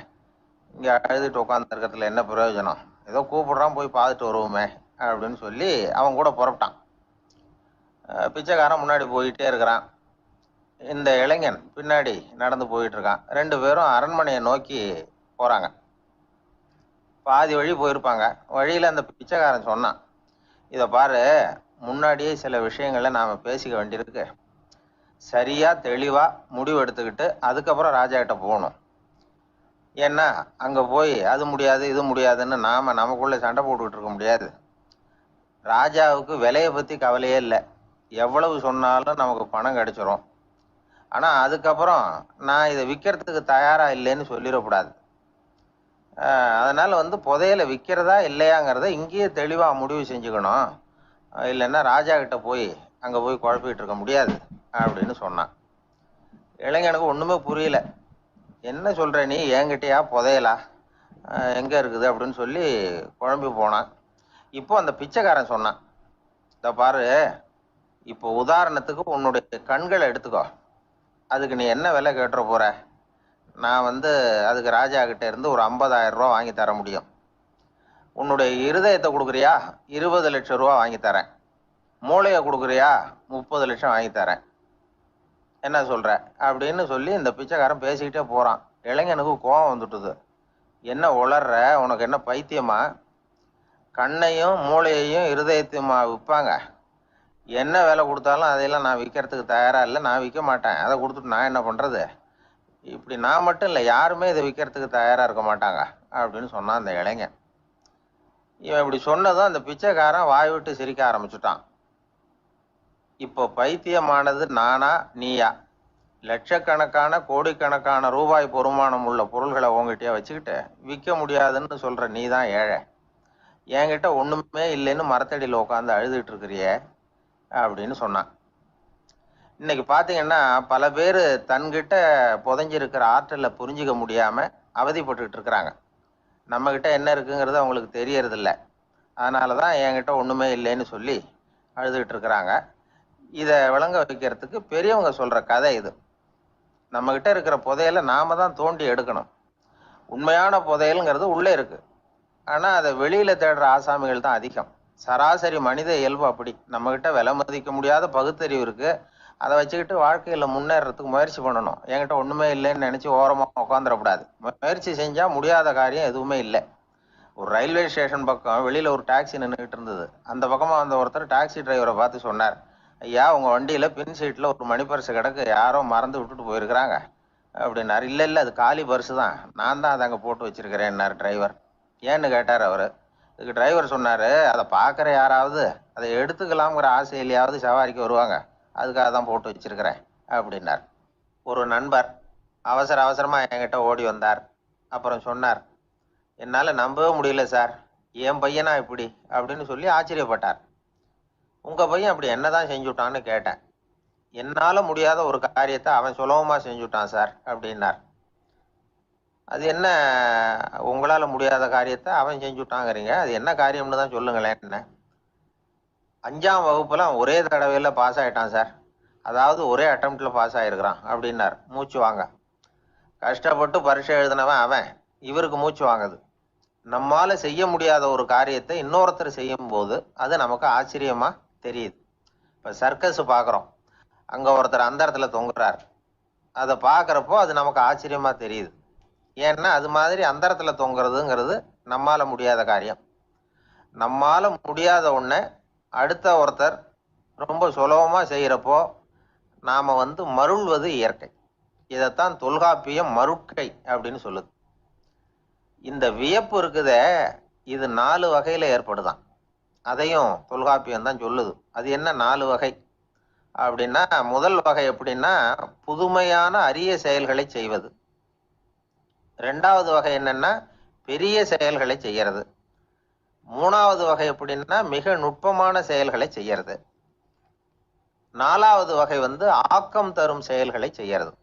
இங்கே அழுதுட்டு உட்காந்துருக்கிறதுல என்ன பிரயோஜனம், ஏதோ கூப்பிடுறான் போய் பார்த்துட்டு வருவோமே அப்படின்னு சொல்லி அவன் கூட புறப்பட்டான். பிச்சைக்காரன் முன்னாடி போயிட்டே இருக்கிறான், இந்த இளைஞன் பின்னாடி நடந்து போயிட்டு இருக்கான். 2 பேரும் அரண்மனையை நோக்கி போறாங்க. பாதி வழி போயிருப்பாங்க. வழியில அந்த பிச்சைக்காரன் சொன்னான், இதை பாரு, முன்னாடியே சில விஷயங்களை நாம பேசிக்க வேண்டியிருக்கு. சரியா தெளிவா முடிவு எடுத்துக்கிட்டு அதுக்கப்புறம் ராஜா கிட்ட போகணும். ஏன்னா அங்க போய் அது முடியாது இது முடியாதுன்னு நாம நமக்குள்ள சண்டை போட்டுக்கிட்டு இருக்க முடியாது. ராஜாவுக்கு விலையை பத்தி கவலையே இல்லை, எவ்வளவு சொன்னாலும் நமக்கு பணம் கிடைச்சிரும். ஆனா அதுக்கப்புறம் நான் இதை விற்கிறதுக்கு தயாரா இல்லைன்னு சொல்லிடக்கூடாது. அதனால புதையலை விற்கிறதா இல்லையாங்கிறத இங்கேயே தெளிவா முடிவு செஞ்சுக்கணும். இல்லைன்னா ராஜா கிட்ட போய் அங்க போய் குழப்பிட்டு இருக்க முடியாது அப்படின்னு சொன்னான். இளைஞனுக்கு ஒண்ணுமே புரியல. என்ன சொல்ற நீ, என்கிட்டயா புதையலா, எங்க இருக்குது அப்படின்னு சொல்லி குழம்பி போனான். இப்போ அந்த பிச்சைக்காரன் சொன்னான், இத பாரு, இப்போ உதாரணத்துக்கு உன்னுடைய கண்களை எடுத்துக்கோ, அதுக்கு நீ என்ன விலை கேட்டுற போற? நான் அதுக்கு ராஜா கிட்ட இருந்து ஒரு 50,000 ரூபா வாங்கி தர முடியும். உன்னுடைய இருதயத்தை கொடுக்குறியா, 20 லட்சம் ரூபா வாங்கி தரேன். மூளையை கொடுக்குறியா, 30 லட்சம் வாங்கி தரேன். என்ன சொல்ற அப்படின்னு சொல்லி இந்த பிச்சைக்காரன் பேசிக்கிட்டே போறான். இளைஞனுக்கு கோபம் வந்துட்டுது. என்ன உளர்ற, உனக்கு என்ன பைத்தியமா? கண்ணையும் மூளையையும் இருதயத்தையுமா விற்பாங்க? என்ன விலை கொடுத்தாலும் அதையெல்லாம் நான் விற்கிறதுக்கு தயாரா இல்லை, நான் விற்க மாட்டேன். அதை கொடுத்துட்டு நான் என்ன பண்றது? இப்படி நான் மட்டும் இல்லை, யாருமே இதை விற்கிறதுக்கு தயாரா இருக்க மாட்டாங்க அப்படின்னு சொன்னான் அந்த இளைஞன். இவன் இப்படி சொன்னதும் அந்த பிச்சைக்காரன் வாய் விட்டு சிரிக்க ஆரம்பிச்சுட்டான். இப்போ பைத்தியமானது நானா நீயா? லட்சக்கணக்கான கோடிக்கணக்கான ரூபாய் பொறுமானம் உள்ள பொருள்களை உங்ககிட்டயே வச்சுக்கிட்டு விற்க முடியாதுன்னு சொல்ற நீ தான் ஏழை. என்கிட்ட ஒண்ணுமே இல்லைன்னு மரத்தடியில் உட்காந்து அழுதுட்டு இருக்கிறியே அப்படின்னு சொன்னான். இன்னைக்கு பாத்தீங்கன்னா பல பேர் தன்கிட்ட புதைஞ்சிருக்கிற ஆற்றலை புரிஞ்சிக்க முடியாம அவதிப்பட்டுக்கிட்டு இருக்கிறாங்க. நம்ம கிட்ட என்ன இருக்குங்கிறது அவங்களுக்கு தெரியறதில்ல. அதனாலதான் என்கிட்ட ஒண்ணுமே இல்லைன்னு சொல்லி அழுதுகிட்டு இருக்கிறாங்க. இதை விளங்க வைக்கிறதுக்கு பெரியவங்க சொல்ற கதை இது. நம்ம கிட்ட இருக்கிற புதையலை நாம தான் தோண்டி எடுக்கணும். உண்மையான புதையலுங்கிறது உள்ளே இருக்கு. ஆனா அதை வெளியில தேடுற ஆசாமிகள் தான் அதிகம். சராசரி மனித இயல்பு அப்படி. நம்ம கிட்ட விலை மதிக்க முடியாத பகுத்தறிவு இருக்கு. அதை வச்சுக்கிட்டு வாழ்க்கையில முன்னேறதுக்கு முயற்சி பண்ணணும். என்கிட்ட ஒண்ணுமே இல்லைன்னு நினைச்சு ஓரமா உட்காந்துடக்கூடாது. முயற்சி செஞ்சா முடியாத காரியம் எதுவுமே இல்லை. ஒரு ரயில்வே ஸ்டேஷன் பக்கம் வெளியில ஒரு டாக்ஸி நின்றுகிட்டு இருந்தது. அந்த பக்கமா வந்த ஒருத்தர் டாக்ஸி டிரைவரை பார்த்து சொன்னார், ஐயா, உங்க வண்டியில பின் சீட்ல ஒரு மணி பர்ஸ் கிடக்கு, யாரோ மறந்து விட்டுட்டு போயிருக்கிறாங்க அப்படின்னாரு. இல்ல இல்ல, அது காலி பர்ஸ் தான், நான் தான் அதை அங்க போட்டு வச்சிருக்கிறேன்னாரு டிரைவர். ஏன்னு கேட்டார் அவரு. இதுக்கு டிரைவர் சொன்னாரு, அதை பார்க்குற யாராவது அதை எடுத்துக்கலாம்ங்கிற ஆசையிலையாவது சவாரிக்கு வருவாங்க, அதுக்காக தான் போட்டு வச்சிருக்கிறேன் அப்படின்னார். ஒரு நண்பர் அவசர அவசரமா என்கிட்ட ஓடி வந்தார். அப்புறம் சொன்னார், என்னால நம்பவே முடியல சார், என் பையனா இப்படி அப்படின்னு சொல்லி ஆச்சரியப்பட்டார். உங்க பையன் அப்படி என்னதான் செஞ்சுட்டான்னு கேட்டேன். என்னால முடியாத ஒரு காரியத்தை அவன் சுலபமா செஞ்சுட்டான் சார் அப்படின்னார். அது என்ன, உங்களால முடியாத காரியத்தை அவன் செஞ்சுட்டாங்கிறீங்க, அது என்ன காரியம்னு தான் சொல்லுங்களேன். என்ன, 5ஆம் வகுப்புல அவன் ஒரே தடவையில பாஸ் ஆயிட்டான் சார், அதாவது ஒரே அட்டம்ப்ட்ல பாஸ் ஆயிருக்கிறான் அப்படின்னார். மூச்சு வாங்க. கஷ்டப்பட்டு பரீட்சை எழுதினவன் அவன், இவருக்கு மூச்சு வாங்குது. நம்மால செய்ய முடியாத ஒரு காரியத்தை இன்னொருத்தர் செய்யும் போது அது நமக்கு ஆச்சரியமா தெரியுது. இப்ப சர்க்கஸ் பாக்குறோம், அங்க ஒருத்தர் அந்த இடத்துல தொங்குறார். அதை பாக்குறப்போ அது நமக்கு ஆச்சரியமா தெரியுது. ஏன்னா அது மாதிரி அந்த இடத்துல தொங்குறதுங்கிறது நம்மால முடியாத காரியம். நம்மால முடியாத ஒண்ண அடுத்த ஒருத்தர் ரொம்ப சுலபமா செய்யறப்போ நாம மருள்வது இயற்கை. இதைத்தான் தொல்காப்பியம் மருட்கை அப்படின்னு சொல்லுது. இந்த வியப்பு இருக்குதே, இது 4 வகையில ஏற்படுதான். அதையும் தொல்காப்பியம் தான் சொல்லுது. அது என்ன 4 வகை அப்படின்னா, முதல் வகை எப்படின்னா புதுமையான அரிய செயல்களை செய்வது. 2வது வகை என்னன்னா பெரிய செயல்களை செய்யறது. 3வது வகை எப்படின்னா மிக நுட்பமான செயல்களை செய்யறது. 4வது வகை ஆக்கம் தரும் செயல்களை செய்யறது.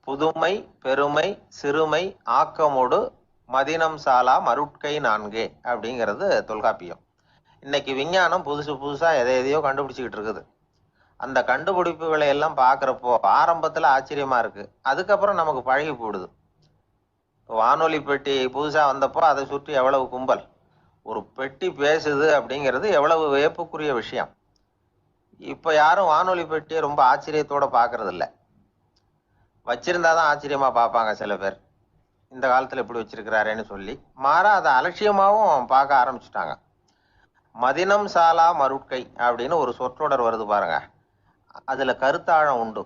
புதுமை, பெருமை, சிறுமை, ஆக்கமோடு மதினம் சாலா மருட்கை 4 அப்படிங்கிறது தொல்காப்பியம். இன்னைக்கு விஞ்ஞானம் புதுசு புதுசா எதையோ கண்டுபிடிச்சிக்கிட்டு இருக்குது. அந்த கண்டுபிடிப்புகளை எல்லாம் பார்க்குறப்போ ஆரம்பத்தில் ஆச்சரியமா இருக்கு, அதுக்கப்புறம் நமக்கு பழகி போடுது. வானொலி பெட்டி புதுசாக வந்தப்போ அதை சுற்றி எவ்வளவு கும்பல், ஒரு பெட்டி பேசுது அப்படிங்கிறது எவ்வளவு வியப்புக்குரிய விஷயம். இப்போ யாரும் வானொலி பெட்டியை ரொம்ப ஆச்சரியத்தோட பார்க்கறது இல்லை. வச்சிருந்தாதான் ஆச்சரியமா பார்ப்பாங்க சில பேர், இந்த காலத்தில் எப்படி வச்சிருக்கிறாரேன்னு சொல்லி. மாறா அதை அலட்சியமாகவும் பார்க்க ஆரம்பிச்சுட்டாங்க. மதினம் சாலா மருட்கை அப்படின்னு ஒரு சொற்றொடர் வருது பாருங்க, அதுல கருத்தாழம் உண்டு.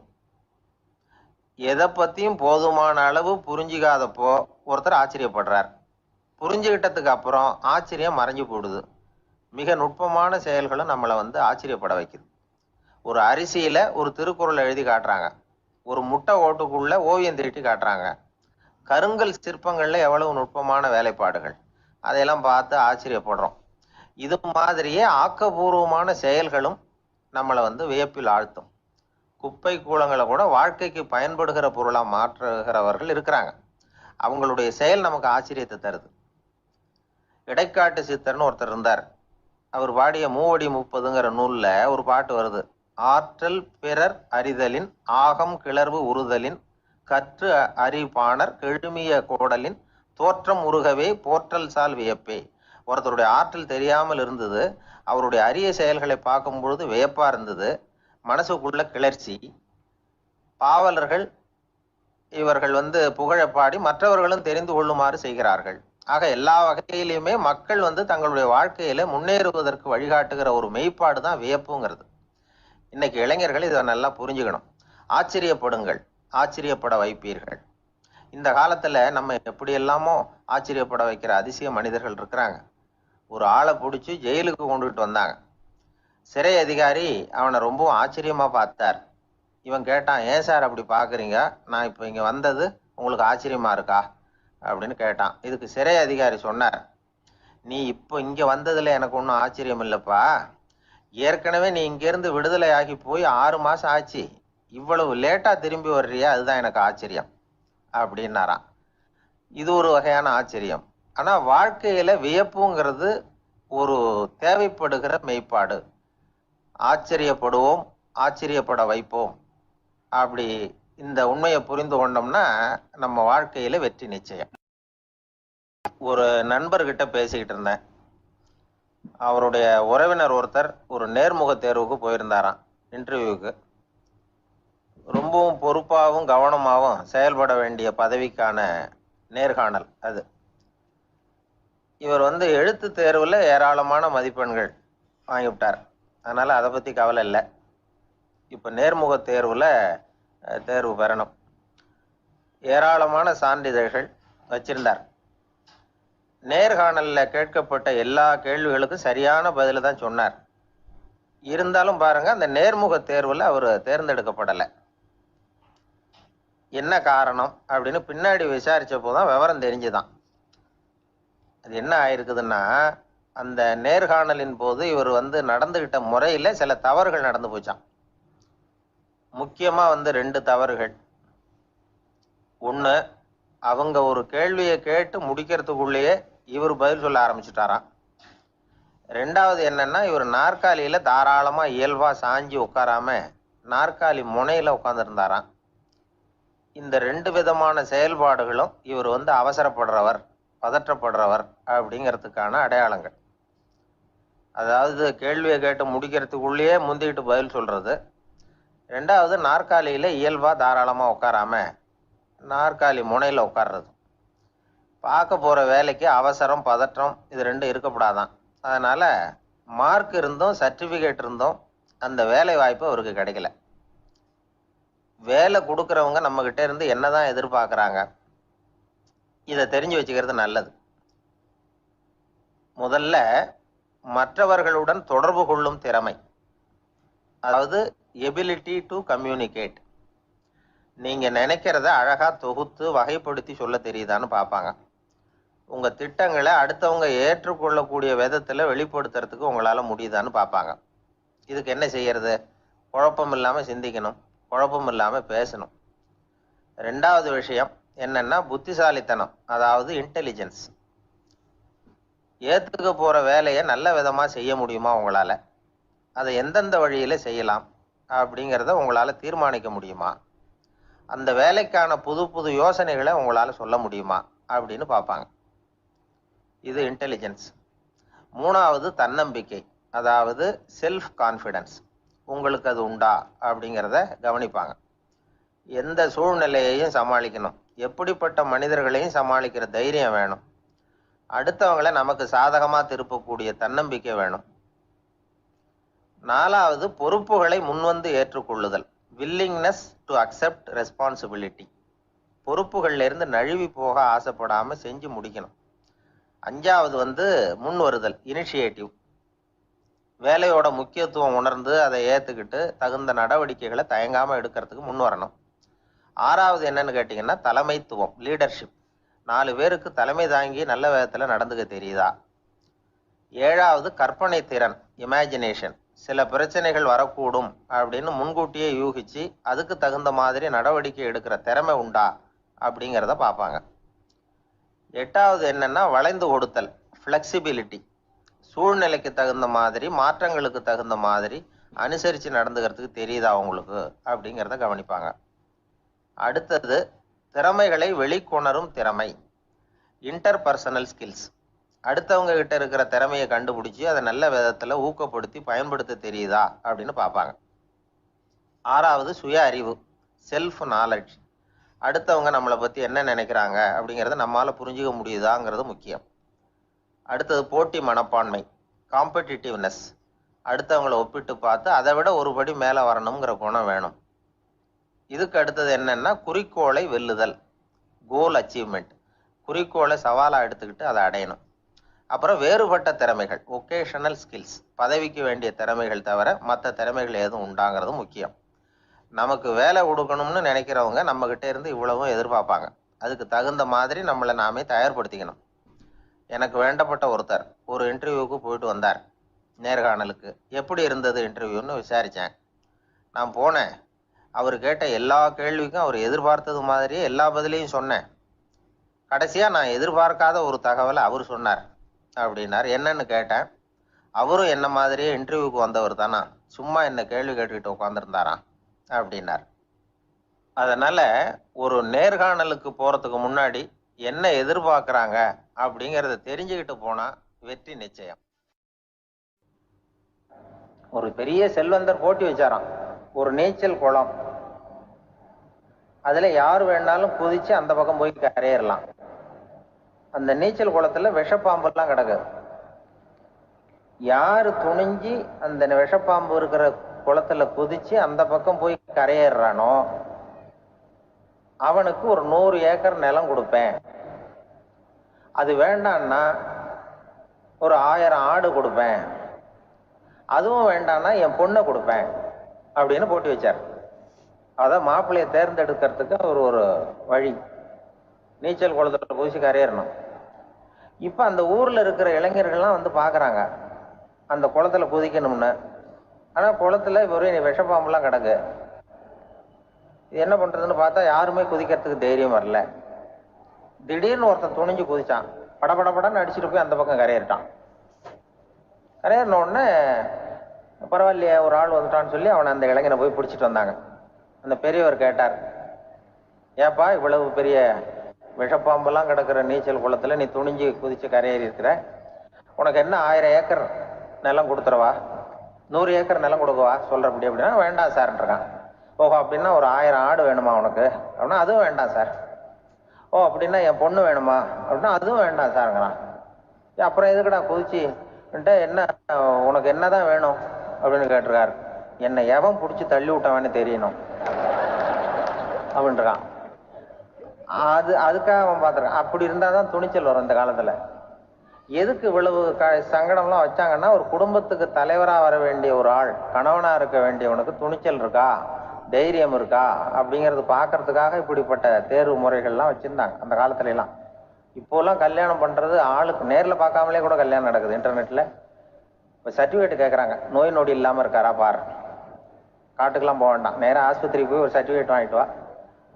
எதை பத்தியும் போதுமான அளவு புரிஞ்சிக்காதப்போ ஒருத்தர் ஆச்சரியப்படுறார், புரிஞ்சுக்கிட்டதுக்கு அப்புறம் ஆச்சரியம் மறைஞ்சு போடுது. மிக நுட்பமான செயல்களும் நம்மளை ஆச்சரியப்பட வைக்குது. ஒரு அரிசியில ஒரு திருக்குறள் எழுதி காட்டுறாங்க, ஒரு முட்டை ஓட்டுக்குள்ள ஓவியம் தீட்டி காட்டுறாங்க. கருங்கல் சிற்பங்கள்ல எவ்வளவு நுட்பமான வேலைப்பாடுகள், அதையெல்லாம் பார்த்து ஆச்சரியப்படுறோம். இது மாதிரியே ஆக்கப்பூர்வமான செயல்களும் நம்மளை வியப்பில் ஆழ்த்தும். குப்பை கூலங்களை கூட வாழ்க்கைக்கு பயன்படுகிற பொருளா மாற்றுகிறவர்கள் இருக்கிறாங்க. அவங்களுடைய செயல் நமக்கு ஆச்சரியத்தை தருது. இடைக்காட்டு சித்தர்னு ஒருத்தர் இருந்தார். அவர் பாடிய மூவடி 30ங்கிற நூல்ல ஒரு பாட்டு வருது. ஆற்றல் பிறர் அறிதலின் ஆகம் கிளர்வு உறுதலின் கற்று அறிபாணர் கெழுமிய கோடலின் தோற்றம் உருகவே போற்றல் சால் வியப்பே. ஒருத்தருடைய ஆற்றல் தெரியாமல் இருந்தது, அவருடைய அரிய செயல்களை பார்க்கும் பொழுது வியப்பா இருந்தது, மனசுக்குள்ள கிளர்ச்சி. பாவலர்கள் இவர்கள் புகழ பாடி மற்றவர்களும் தெரிந்து கொள்ளுமாறு செய்கிறார்கள். ஆக எல்லா வகையிலுமே மக்கள் தங்களுடைய வாழ்க்கையில முன்னேறுவதற்கு வழிகாட்டுகிற ஒரு மெய்ப்பாடு தான் வியப்புங்கிறது. இன்னைக்கு இளைஞர்கள் இதை நல்லா புரிஞ்சுக்கணும். ஆச்சரியப்படுங்கள், ஆச்சரியப்பட வைப்பீர்கள். இந்த காலத்துல நம்ம எப்படி எல்லாமோ ஆச்சரியப்பட வைக்கிற அதிசய மனிதர்கள் இருக்கிறாங்க. ஒரு ஆளை பிடிச்சி ஜெயிலுக்கு கொண்டுகிட்டு வந்தாங்க. சிறை அதிகாரி அவனை ரொம்பவும் ஆச்சரியமா பார்த்தார். இவன் கேட்டான், ஏன் சார் அப்படி பாக்குறீங்க, நான் இப்போ இங்க வந்தது உங்களுக்கு ஆச்சரியமா இருக்கா அப்படின்னு கேட்டான். இதுக்கு சிறை அதிகாரி சொன்னார், நீ இப்போ இங்க வந்ததுல எனக்கு ஒன்றும் ஆச்சரியம் இல்லைப்பா, ஏற்கனவே நீ இங்கிருந்து விடுதலை ஆகி போய் 6 மாசம் ஆச்சு, இவ்வளவு லேட்டா திரும்பி வர்றியா, அதுதான் எனக்கு ஆச்சரியம் அப்படின்னாராம். இது ஒரு வகையான ஆச்சரியம். ஆனா வாழ்க்கையில வியப்புங்கிறது ஒரு தேவைப்படுகிற மெய்ப்பாடு. ஆச்சரியப்படுவோம், ஆச்சரியப்பட வைப்போம். அப்படி இந்த உண்மையை புரிந்து கொண்டோம்னா நம்ம வாழ்க்கையில வெற்றி நிச்சயம். ஒரு நண்பர்கிட்ட பேசிக்கிட்டு இருந்தேன். அவருடைய உறவினர் ஒருத்தர் ஒரு நேர்முக தேர்வுக்கு போயிருந்தாராம், இன்டர்வியூக்கு. ரொம்பவும் பொறுப்பாகவும் கவனமாகவும் செயல்பட வேண்டிய பதவிக்கான நேர்காணல் அது. இவர் எழுத்து தேர்வுல ஏராளமான மதிப்பெண்கள் வாங்கிவிட்டார். அதனால அதை பத்தி கவலை இல்லை. இப்ப நேர்முக தேர்வுல தேர்வு பெறணும். ஏராளமான சான்றிதழ்கள் வச்சிருந்தார். நேர்காணல்ல கேட்கப்பட்ட எல்லா கேள்விகளுக்கும் சரியான பதில தான் சொன்னார். இருந்தாலும் பாருங்க, அந்த நேர்முக தேர்வுல அவர் தேர்ந்தெடுக்கப்படலை. என்ன காரணம் அப்படின்னு பின்னாடி விசாரிச்ச போதான் விவரம் தெரிஞ்சுதான். அது என்ன ஆயிருக்குதுன்னா, அந்த நேர்காணலின் போது இவர் நடந்துகிட்ட முறையில சில தவறுகள் நடந்து போச்சான். முக்கியமா 2 தவறுகள். ஒண்ணு, அவங்க ஒரு கேள்வியை கேட்டு முடிக்கிறதுக்குள்ளேயே இவர் பதில் சொல்ல ஆரம்பிச்சுட்டாராம். 2வது என்னன்னா, இவர் நாற்காலியில தாராளமா இயல்பா சாஞ்சி உட்காராம நாற்காலி முனையில உட்கார்ந்துருந்தாராம். இந்த 2 விதமான செயல்பாடுகளும் இவர் அவசரப்படுறவர், பதற்றப்படுறவர் அப்படிங்கிறதுக்கான அடையாளங்கள். அதாவது கேள்வியை கேட்டு முடிக்கிறதுக்குள்ளேயே முந்திக்கிட்டு பதில் சொல்றது. 2வது, நாற்காலியில இயல்பா தாராளமா உட்காராம நாற்காலி முனையில உட்கார்றது. பார்க்க போற வேலைக்கு அவசரம், பதற்றம் இது 2 இருக்கப்படாதான். அதனால மார்க் இருந்தும் சர்டிபிகேட் இருந்தும் அந்த வேலை வாய்ப்பு அவருக்கு கிடைக்கல. வேலை கொடுக்கறவங்க நம்ம கிட்ட இருந்து என்னதான் எதிர்பார்க்கறாங்க, இதை தெரிஞ்சு வச்சுக்கிறது நல்லது. முதல்ல மற்றவர்களுடன் தொடர்பு கொள்ளும் திறமை, அதாவது எபிலிட்டி டு கம்யூனிகேட். நீங்க நினைக்கிறத அழகா தொகுத்து வகைப்படுத்தி சொல்ல தெரியுதான்னு பார்ப்பாங்க. உங்க திட்டங்களை அடுத்தவங்க ஏற்றுக்கொள்ளக்கூடிய விதத்துல வெளிப்படுத்துறதுக்கு உங்களால முடியுதான்னு பார்ப்பாங்க. இதுக்கு என்ன செய்யறது? குழப்பம் இல்லாம சிந்திக்கணும், குழப்பம் இல்லாம பேசணும். 2வது விஷயம் என்னன்னா புத்திசாலித்தனம், அதாவது இன்டெலிஜென்ஸ். ஏத்துக்க போற வேலையை நல்ல விதமா செய்ய முடியுமா உங்களால, அதை எந்தெந்த வழியில செய்யலாம், அப்படிங்கிறத உங்களால் தீர்மானிக்க முடியுமா? அந்த வேலைக்கான புது புது யோசனைகளை உங்களால் சொல்ல முடியுமா அப்படின்னு பார்ப்பாங்க. இது இன்டெலிஜென்ஸ். மூணாவது தன்னம்பிக்கை, அதாவது செல்ஃப் கான்ஃபிடன்ஸ். உங்களுக்கு அது உண்டா அப்படிங்கிறத கவனிப்பாங்க. எந்த சூழ்நிலையையும் சமாளிக்கணும், எப்படிப்பட்ட மனிதர்களையும் சமாளிக்கிற தைரியம் வேணும், அடுத்தவங்களை நமக்கு சாதகமாக திருப்பக்கூடிய தன்னம்பிக்கை வேணும். நாலாவது பொறுப்புகளை முன்வந்து ஏற்றுக்கொள்ளுதல், வில்லிங்னஸ் டு அக்செப்ட் ரெஸ்பான்சிபிலிட்டி. பொறுப்புகள்ல இருந்து நழுவி போக ஆசைப்படாமல் செஞ்சு முடிக்கணும். அஞ்சாவது முன் வருதல், இனிஷியேட்டிவ். வேலையோட முக்கியத்துவம் உணர்ந்து அதை ஏற்றுக்கிட்டு தகுந்த நடவடிக்கைகளை தயங்காமல் எடுக்கிறதுக்கு முன் வரணும். ஆறாவது என்னன்னு கேட்டிங்கன்னா தலைமைத்துவம், லீடர்ஷிப். 4 பேருக்கு தலைமை தாங்கி நல்ல விதத்தில் நடந்துக்க தெரியுதா? ஏழாவது கற்பனை திறன், இமேஜினேஷன். சில பிரச்சனைகள் வரக்கூடும் அப்படின்னு முன்கூட்டியே யூகிச்சு அதுக்கு தகுந்த மாதிரி நடவடிக்கை எடுக்கிற திறமை உண்டா அப்படிங்கிறத பார்ப்பாங்க. எட்டாவது என்னன்னா வளைந்து கொடுத்தல், ஃப்ளெக்சிபிலிட்டி. சூழ்நிலைக்கு தகுந்த மாதிரி, மாற்றங்களுக்கு தகுந்த மாதிரி அனுசரித்து நடந்துக்கிறதுக்கு தெரியுதா அவங்களுக்கு அப்படிங்கிறத கவனிப்பாங்க. அடுத்தது திறமைகளை வெளிக்கொணரும் திறமை, இன்டர்பர்சனல் ஸ்கில்ஸ். அடுத்தவங்க கிட்ட இருக்கிற திறமையை கண்டுபிடிச்சி அதை நல்ல விதத்தில் ஊக்கப்படுத்தி பயன்படுத்த தெரியுதா அப்படின்னு பார்ப்பாங்க. ஆறாவது சுய அறிவு, செல்ஃப் நாலேஜ். அடுத்தவங்க நம்மளை பற்றி என்ன நினைக்கிறாங்க அப்படிங்கிறத நம்மளால் புரிஞ்சுக்க முடியுதாங்கிறது முக்கியம். அடுத்தது போட்டி மனப்பான்மை, காம்படிட்டிவ்னஸ். அடுத்தவங்களை ஒப்பிட்டு பார்த்து அதை விட ஒரு படி மேலே வரணுங்கிற குணம் வேணும். இதுக்கு அடுத்தது என்னன்னா குறிக்கோளை வெல்லுதல், கோல் அச்சீவ்மெண்ட். குறிக்கோளை சவாலாக எடுத்துக்கிட்டு அதை அடையணும். அப்புறம் வேறுபட்ட திறமைகள், ஒகேஷனல் ஸ்கில்ஸ். பதவிக்கு வேண்டிய திறமைகள் தவிர மற்ற திறமைகள் எதுவும் உண்டாங்கிறது முக்கியம். நமக்கு வேலை கொடுக்கணும்னு நினைக்கிறவங்க நம்மக்கிட்ட இருந்து இவ்வளவும் எதிர்பார்ப்பாங்க. அதுக்கு தகுந்த மாதிரி நம்மளை நாமே தயார்படுத்திக்கணும். எனக்கு வேண்டப்பட்ட ஒருத்தர் ஒரு இன்டர்வியூவுக்கு போயிட்டு வந்தார், நேர்காணலுக்கு. எப்படி இருந்தது இன்டர்வியூன்னு விசாரித்தேன். நான் போனேன். அவர் கேட்ட எல்லா கேள்விக்கும் அவர் எதிர்பார்த்தது மாதிரியே எல்லா பதிலையும் சொன்னேன். கடைசியாக நான் எதிர்பார்க்காத ஒரு தகவலை அவர் சொன்னார் அப்படின்னார். என்னன்னு கேட்டேன். அவரும் என்ன மாதிரியே இன்டர்வியூக்கு வந்தவர் தானா, சும்மா என்ன கேள்வி கேட்டுக்கிட்டு உட்காந்துருந்தாராம் அப்படின்னார். அதனால் ஒரு நேர்காணலுக்கு போகிறதுக்கு முன்னாடி என்ன எதிர்பார்க்குறாங்க அப்படிங்கிறத தெரிஞ்சுக்கிட்டு போனால் வெற்றி நிச்சயம். ஒரு பெரிய செல்வந்தர் போட்டி வச்சாராம், ஒரு நீச்சல் குளம். அதில் யார் வேணாலும் குதித்து அந்த பக்கம் போய் கரையேறலாம். அந்த நீச்சல் குளத்தில் விஷப்பாம்பெல்லாம் கிடக்கு. யார் துணிஞ்சு அந்த விஷப்பாம்பு இருக்கிற குளத்துல குதிச்சு அந்த பக்கம் போய் கரையேறானோ அவனுக்கு ஒரு 100 ஏக்கர் நிலம் கொடுப்பேன். அது வேண்டான்னா ஒரு 1000 ஆடு கொடுப்பேன். அதுவும் வேண்டான்னா என் பொண்ணை கொடுப்பேன் அப்படின்னு போட்டி வச்சார். அதான் மாப்பிள்ளையை தேர்ந்தெடுக்கிறதுக்கு அவர் ஒரு வழி, நீச்சல் குளத்துல குதிச்சு கரையேறணும். இப்போ அந்த ஊரில் இருக்கிற இளைஞர்கள்லாம் வந்து பார்க்குறாங்க அந்த குளத்துல குதிக்கணும்னு. ஆனால் குளத்துல ஒரே விஷப்பாம்பெல்லாம் கிடக்கு. இது என்ன பண்ணுறதுன்னு பார்த்தா யாருமே குதிக்கிறதுக்கு தைரியம் வரல. திடீர்னு ஒருத்தன் துணிஞ்சு குதிச்சான், படபடன்னு அடிச்சுட்டு போய் அந்த பக்கம் கரையேறிட்டான். கரையேறின உடனே பரவாயில்லையே ஒரு ஆள் வந்துட்டான்னு சொல்லி அவனை அந்த இளைஞனை போய் பிடிச்சிட்டு வந்தாங்க. அந்த பெரியவர் கேட்டார், ஏப்பா இவ்வளவு பெரிய விஷப்பாம்பெல்லாம் கிடக்கிற நீச்சல் குளத்துல நீ துணிஞ்சு குதிச்சு கரையேறி இருக்கிற, உனக்கு என்ன 1000 ஏக்கர் நிலம் கொடுத்துறவா, 100 ஏக்கர் நிலம் கொடுக்கவா சொல்கிறப்படி அப்படின்னா வேண்டாம் சார்ன்றான். ஓஹோ அப்படின்னா ஒரு 1000 ஆடு வேணுமா உனக்கு அப்படின்னா அதுவும் வேண்டாம் சார். ஓ அப்படின்னா என் பொண்ணு வேணுமா அப்படின்னா அதுவும் வேண்டாம் சாருங்கிறான். அப்புறம் எதுக்குடா குதிச்சுன்ட்டு என்ன உனக்கு என்னதான் வேணும் அப்படின்னு கேட்டிருக்காரு. என்னை எவன் பிடிச்சி தள்ளி விட்டவன்னு தெரியணும் அப்படின்றான். அதுக்காக அவன் பார்த்துருக்கான். அப்படி இருந்தால் தான் துணிச்சல் வரும் இந்த காலத்தில். எதுக்கு இவ்வளவு சங்கடம்லாம் வச்சாங்கன்னா ஒரு குடும்பத்துக்கு தலைவராக வர வேண்டிய ஒரு ஆள், கணவனாக இருக்க வேண்டியவனுக்கு துணிச்சல் இருக்கா, தைரியம் இருக்கா அப்படிங்கிறது பார்க்கறதுக்காக இப்படிப்பட்ட தேர்வு முறைகள்லாம் வச்சுருந்தாங்க அந்த காலத்துலலாம். இப்போலாம் கல்யாணம் பண்ணுறது ஆளுக்கு நேரில் பார்க்காமலே கூட கல்யாணம் நடக்குது இன்டர்நெட்டில். இப்போ சர்டிஃபிகேட் கேட்குறாங்க, நோய் நொடி இல்லாமல் இருக்காரா பார், காட்டுக்கெல்லாம் போக வேண்டாம், நேராக ஆஸ்பத்திரிக்கு போய் ஒரு சர்டிஃபிகேட் வாங்கிட்டு வா,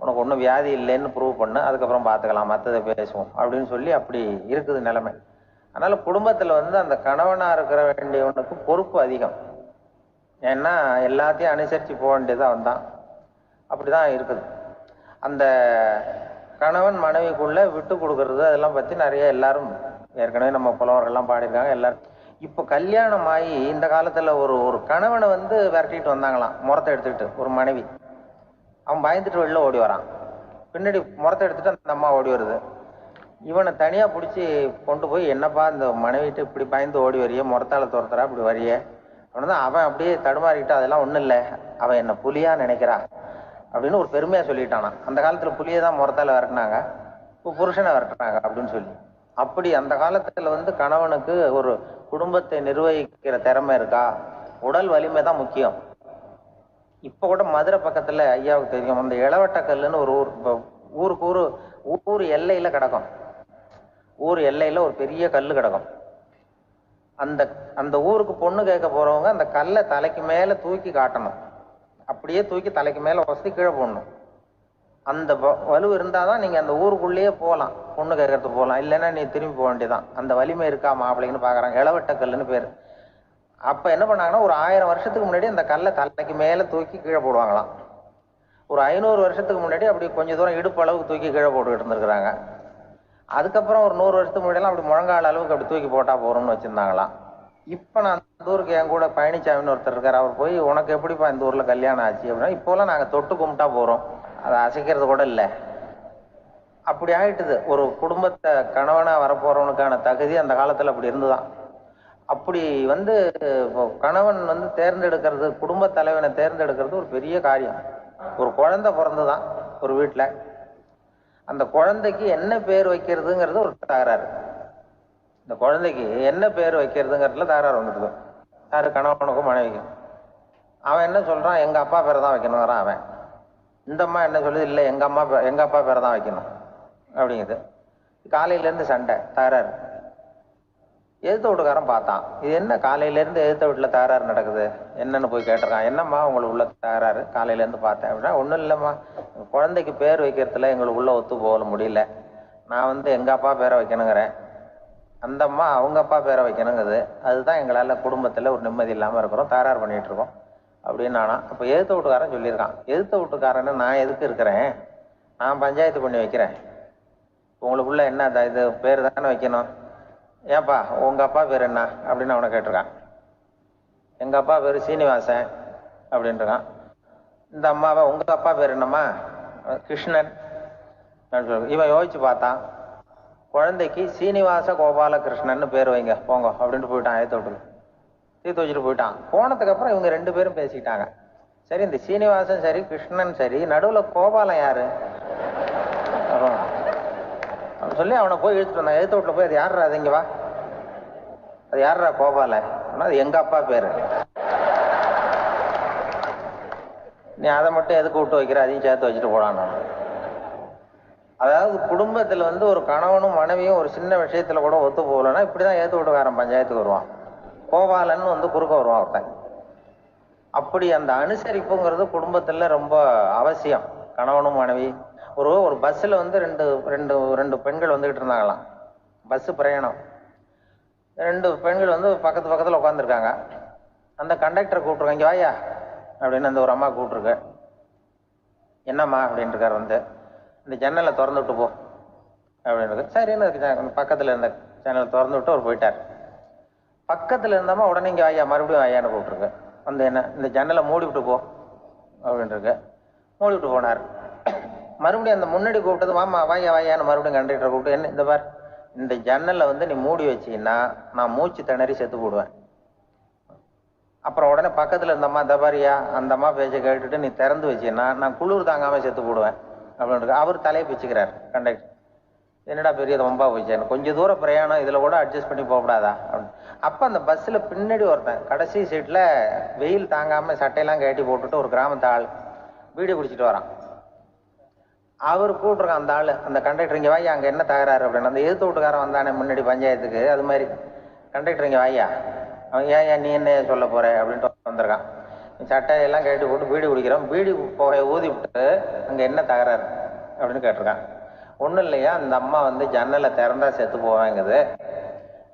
உனக்கு ஒன்றும் வியாதி இல்லைன்னு ப்ரூவ் பண்ணு, அதுக்கப்புறம் பார்த்துக்கலாம், மற்றதை பேசுவோம் அப்படின்னு சொல்லி அப்படி இருக்குது நிலைமை. அதனால் குடும்பத்தில் அந்த கணவனாக இருக்கிற வேண்டியவனுக்கு பொறுப்பு அதிகம். ஏன்னா எல்லாத்தையும் அனுசரித்து போக வேண்டியதாக வந்தான். அப்படிதான் இருக்குது. அந்த கணவன் மனைவிக்குள்ள விட்டு கொடுக்கறது அதெல்லாம் பற்றி நிறைய எல்லாரும் ஏற்கனவே நம்ம புலவர்கள்லாம் பாடியிருக்காங்க. எல்லாரும் இப்போ கல்யாணம் ஆகி இந்த காலத்தில் ஒரு ஒரு கணவனை வந்து விரட்டிட்டு வந்தாங்களாம், முறத்தை எடுத்துக்கிட்டு. ஒரு மனைவி அவன் பயந்துட்டு வெளில ஓடி வரான், பின்னாடி முறத்தை எடுத்துட்டு அந்த அம்மா ஓடி வருது. இவனை தனியாக பிடிச்சி கொண்டு போய், என்னப்பா இந்த மனைவிட்டு இப்படி பயந்து ஓடி வரையே, முறத்தால துரத்துறா இப்படி வரையே அப்படின்னா அவன் அப்படியே தடுமாறிக்கிட்டு, அதெல்லாம் ஒன்றும் இல்லை, அவன் என்ன புலியா நினைக்கிறா அப்படின்னு ஒரு பெருமையாக சொல்லிட்டானான். அந்த காலத்தில் புலியை தான் முறத்தால விரட்டினாங்க, இப்போ புருஷனை விரட்டுறாங்க அப்படின்னு சொல்லி. அப்படி அந்த காலத்தில் வந்து கணவனுக்கு ஒரு குடும்பத்தை நிர்வகிக்கிற திறமை இருக்கா, உடல் வலிமை தான் முக்கியம். இப்போ கூட மதுரை பக்கத்தில் ஐயாவுக்கு தெரியும், அந்த இளவட்டக்கல்லுன்னு ஒரு ஊர், ஊருக்கு ஊர் எல்லையில் கிடக்கும். ஊர் எல்லையில் ஒரு பெரிய கல் கிடக்கும். அந்த அந்த ஊருக்கு பொண்ணு கேட்க போகிறவங்க அந்த கல்லை தலைக்கு மேலே தூக்கி காட்டணும், அப்படியே தூக்கி தலைக்கு மேலே வசதி கீழே போடணும். அந்த வலு இருந்தால் தான் நீங்கள் அந்த ஊருக்குள்ளேயே போகலாம், பொண்ணு கேட்கறதுக்கு போகலாம். இல்லைன்னா நீ திரும்பி போக வேண்டியதான். அந்த வலிமை இருக்கா மாப்பிள்ளைன்னு பார்க்குறாங்க. இளவட்டக்கல்லுன்னு பேர். அப்போ என்ன பண்ணாங்கன்னா, ஒரு 1000 வருஷத்துக்கு முன்னாடி அந்த கல்லை தலைக்கு மேலே தூக்கி கீழே போடுவாங்களாம். ஒரு 500 வருஷத்துக்கு முன்னாடி அப்படி கொஞ்சம் தூரம் இடுப்பு அளவுக்கு தூக்கி கீழே போட்டுக்கிட்டு இருந்திருக்கிறாங்க. அதுக்கப்புறம் ஒரு 100 வருஷத்துக்கு முன்னாடியெல்லாம் அப்படி முழங்கால் அளவுக்கு அப்படி தூக்கி போட்டால் போகிறோம்னு வச்சுருந்தாங்களாம். இப்போ நான் அந்த ஊருக்கு என் கூட பழனிசாமின்னு ஒருத்தர் இருக்கார். அவர் போய், உனக்கு எப்படிப்பா இந்த ஊரில் கல்யாணம் ஆச்சு அப்படின்னா, இப்போலாம் நாங்கள் தொட்டு கும்பிட்டா போகிறோம், அதை அசைக்கிறது கூட இல்லை. அப்படி ஆகிட்டுது. ஒரு குடும்பத்தை கணவனாக வரப்போகிறவனுக்கான தகுதி அந்த காலத்தில் அப்படி இருந்துதான். அப்படி வந்து கணவன் வந்து தேர்ந்தெடுக்கிறது, குடும்ப தலைவனை தேர்ந்தெடுக்கிறது ஒரு பெரிய காரியம். ஒரு குழந்தை பிறந்துதான் ஒரு வீட்டில், அந்த குழந்தைக்கு என்ன பேர் வைக்கிறதுங்கிறது ஒரு தகராறு. இந்த குழந்தைக்கு என்ன பேர் வைக்கிறதுங்கிறதுல தகராறு வந்துடுது. யாரு? கணவனுக்கும் மனைவிக்கும். அவன் என்ன சொல்றான், எங்க அப்பா பேரை தான் வைக்கணுங்கிறான் அவன். இந்த அம்மா என்ன சொல்லுது, இல்லை எங்க அப்பா பேரை தான் வைக்கணும் அப்படிங்குது. காலையிலேருந்து சண்டை, தகராறு. எதிர்த்த வீட்டுக்காரன் பார்த்தான், இது என்ன காலையிலேருந்து எதிர்த்த வீட்டில் தகராறு நடக்குது, என்னன்னு போய் கேட்டிருக்கான். என்னம்மா உங்களுக்கு உள்ள தகராறு, காலையிலேருந்து பார்த்தேன் அப்படின்னா. ஒன்றும் இல்லைம்மா, குழந்தைக்கு பேர் வைக்கிறதுல எங்களுக்கு உள்ள ஒத்து போக முடியல, நான் வந்து எங்கள் அப்பா பேரை வைக்கணுங்கிறேன், அந்த அம்மா அவங்க அப்பா பேரை வைக்கணுங்குது, அதுதான் எங்களால் குடும்பத்தில் ஒரு நிம்மதி இல்லாமல் இருக்கிறோம், தகராறு பண்ணிகிட்டு இருக்கோம் அப்படின்னு நானா. அப்போ எதிர்த்த வீட்டுக்காரன் சொல்லியிருக்கான், எதிர்த்த வீட்டுக்காரன்னு நான் எதுக்கு இருக்கிறேன், நான் பஞ்சாயத்து பண்ணி வைக்கிறேன், உங்களுக்குள்ள என்ன இது பேர் தானே வைக்கணும், ஏன்பா உங்கள் அப்பா பேர் என்ன அப்படின்னு அவனை கேட்டிருக்கான். எங்கள் அப்பா பேர் சீனிவாசன் அப்படின்ட்டுருக்கான். இந்த அம்மாவை, உங்கள் அப்பா பேர் என்னம்மா, கிருஷ்ணன். இவன் யோசிச்சு பார்த்தான், குழந்தைக்கு சீனிவாச கோபாலகிருஷ்ணன் பேர் வைங்க போங்க அப்படின்ட்டு போயிட்டான். ஏத்தோட்டுக்கு தீர்த்து வச்சுட்டு போயிட்டான். போனதுக்கு அப்புறம் இவங்க 2 பேரும் பேசிக்கிட்டாங்க. சரி, இந்த சீனிவாசன் சரி, கிருஷ்ணன் சரி, நடுவில் கோபாலம் யாரு சொல்லி அவனை போய் இழுத்துட்டு வந்தான். எழுத்தோட்டில் போய், அது யாரா, அது இங்க வா, அது யாரா கோபால, அது எங்க அப்பா பேரு, நீ அதை மட்டும் எதுக்கு விட்டு வைக்கிற, அதையும் சேர்த்து வச்சுட்டு போடான்னு. அதாவது குடும்பத்தில் வந்து ஒரு கணவனும் மனைவியும் ஒரு சின்ன விஷயத்துல கூட ஒத்து போகலன்னா இப்படிதான் ஏத்து வீட்டுக்காரன் பஞ்சாயத்துக்கு வருவான், கோபாலன்னு வந்து குறுக்க வருவான் ஒருத்தன். அப்படி அந்த அனுசரிப்புங்கிறது குடும்பத்துல ரொம்ப அவசியம். கணவனும் மனைவி, ஒரு பஸ்ஸில் வந்து ரெண்டு பெண்கள் வந்துக்கிட்டு இருந்தாங்களாம், பஸ்ஸு பிரயாணம். 2 பெண்கள் வந்து பக்கத்தில் உட்காந்துருக்காங்க. அந்த கண்டக்டரை கூப்பிட்ருக்காங்க, இங்கே வாயா அப்படின்னு அந்த ஒரு அம்மா கூப்பிட்ருக்கு. என்னம்மா அப்படின்ட்டு இருக்கார். வந்து இந்த ஜன்னலை திறந்து விட்டு போ அப்படின்னு. சரின்னு பக்கத்தில் இருந்த ஜன்னலை திறந்து விட்டு அவர் போயிட்டார். பக்கத்தில் இருந்தம்மா உடனே இங்கே வாயா, மறுபடியும் வாயான்னு கூப்பிட்ருக்கு. வந்து என்ன, இந்த ஜன்னலை மூடி விட்டு போ அப்படின்ட்டு மூடி விட்டு போனார். மறுபடியும் அந்த முன்னாடி கூப்பிட்டது, வாமா வாயான்னு மறுபடியும் கண்டக்டரை கூப்பிட்டு, என்ன இந்த பார், இந்த ஜன்னலை வந்து நீ மூடி வச்சீங்கன்னா நான் மூச்சு திணறி செத்து போடுவேன். அப்புறம் உடனே பக்கத்தில் இருந்த அம்மா, தபாரியா அந்த அம்மா பேச்சை கேட்டுட்டு நீ திறந்து வச்சீங்கன்னா நான் குளிர் தாங்காமல் செத்து போடுவேன் அப்படின்னு. அவர் தலையை பிச்சுக்கிறார் கண்டக்டர். என்னடா பெரிய ரொம்ப போயிச்சேன்னு, கொஞ்சம் தூரம் பிரயாணம், இதில் கூட அட்ஜஸ்ட் பண்ணி போகக்கூடாதா அப்படின்னு. அப்போ அந்த பஸ்ஸில் பின்னாடி ஒருத்தன் கடைசி சீட்டில் வெயில் தாங்காமல் சட்டையெல்லாம் கட்டி போட்டுட்டு ஒரு கிராமத்து ஆள் வீடியோ பிடிச்சிட்டு வரான். அவர் கூப்பிட்ருக்கான் அந்த ஆள், அந்த கண்டக்டர், இங்கே வாயா, அங்கே என்ன தகராறு அப்படின்னு. அந்த எதிர்த்து வீட்டுக்காரன் வந்தானே முன்னாடி பஞ்சாயத்துக்கு, அது மாதிரி கண்டக்டர், இங்கே வாயா, அவன் ஏன் நீ என்ன சொல்ல போற அப்படின்ட்டு வந்திருக்கான். சட்டையெல்லாம் கட்டி போட்டு பீடி குடிக்கிறோம், பீடி புகையை ஊதி விட்டு அங்கே என்ன தகராறு அப்படின்னு கேட்டிருக்கான். ஒன்றும் இல்லையா, அந்த அம்மா வந்து ஜன்னலை திறந்தா செத்து போவேங்கிறது,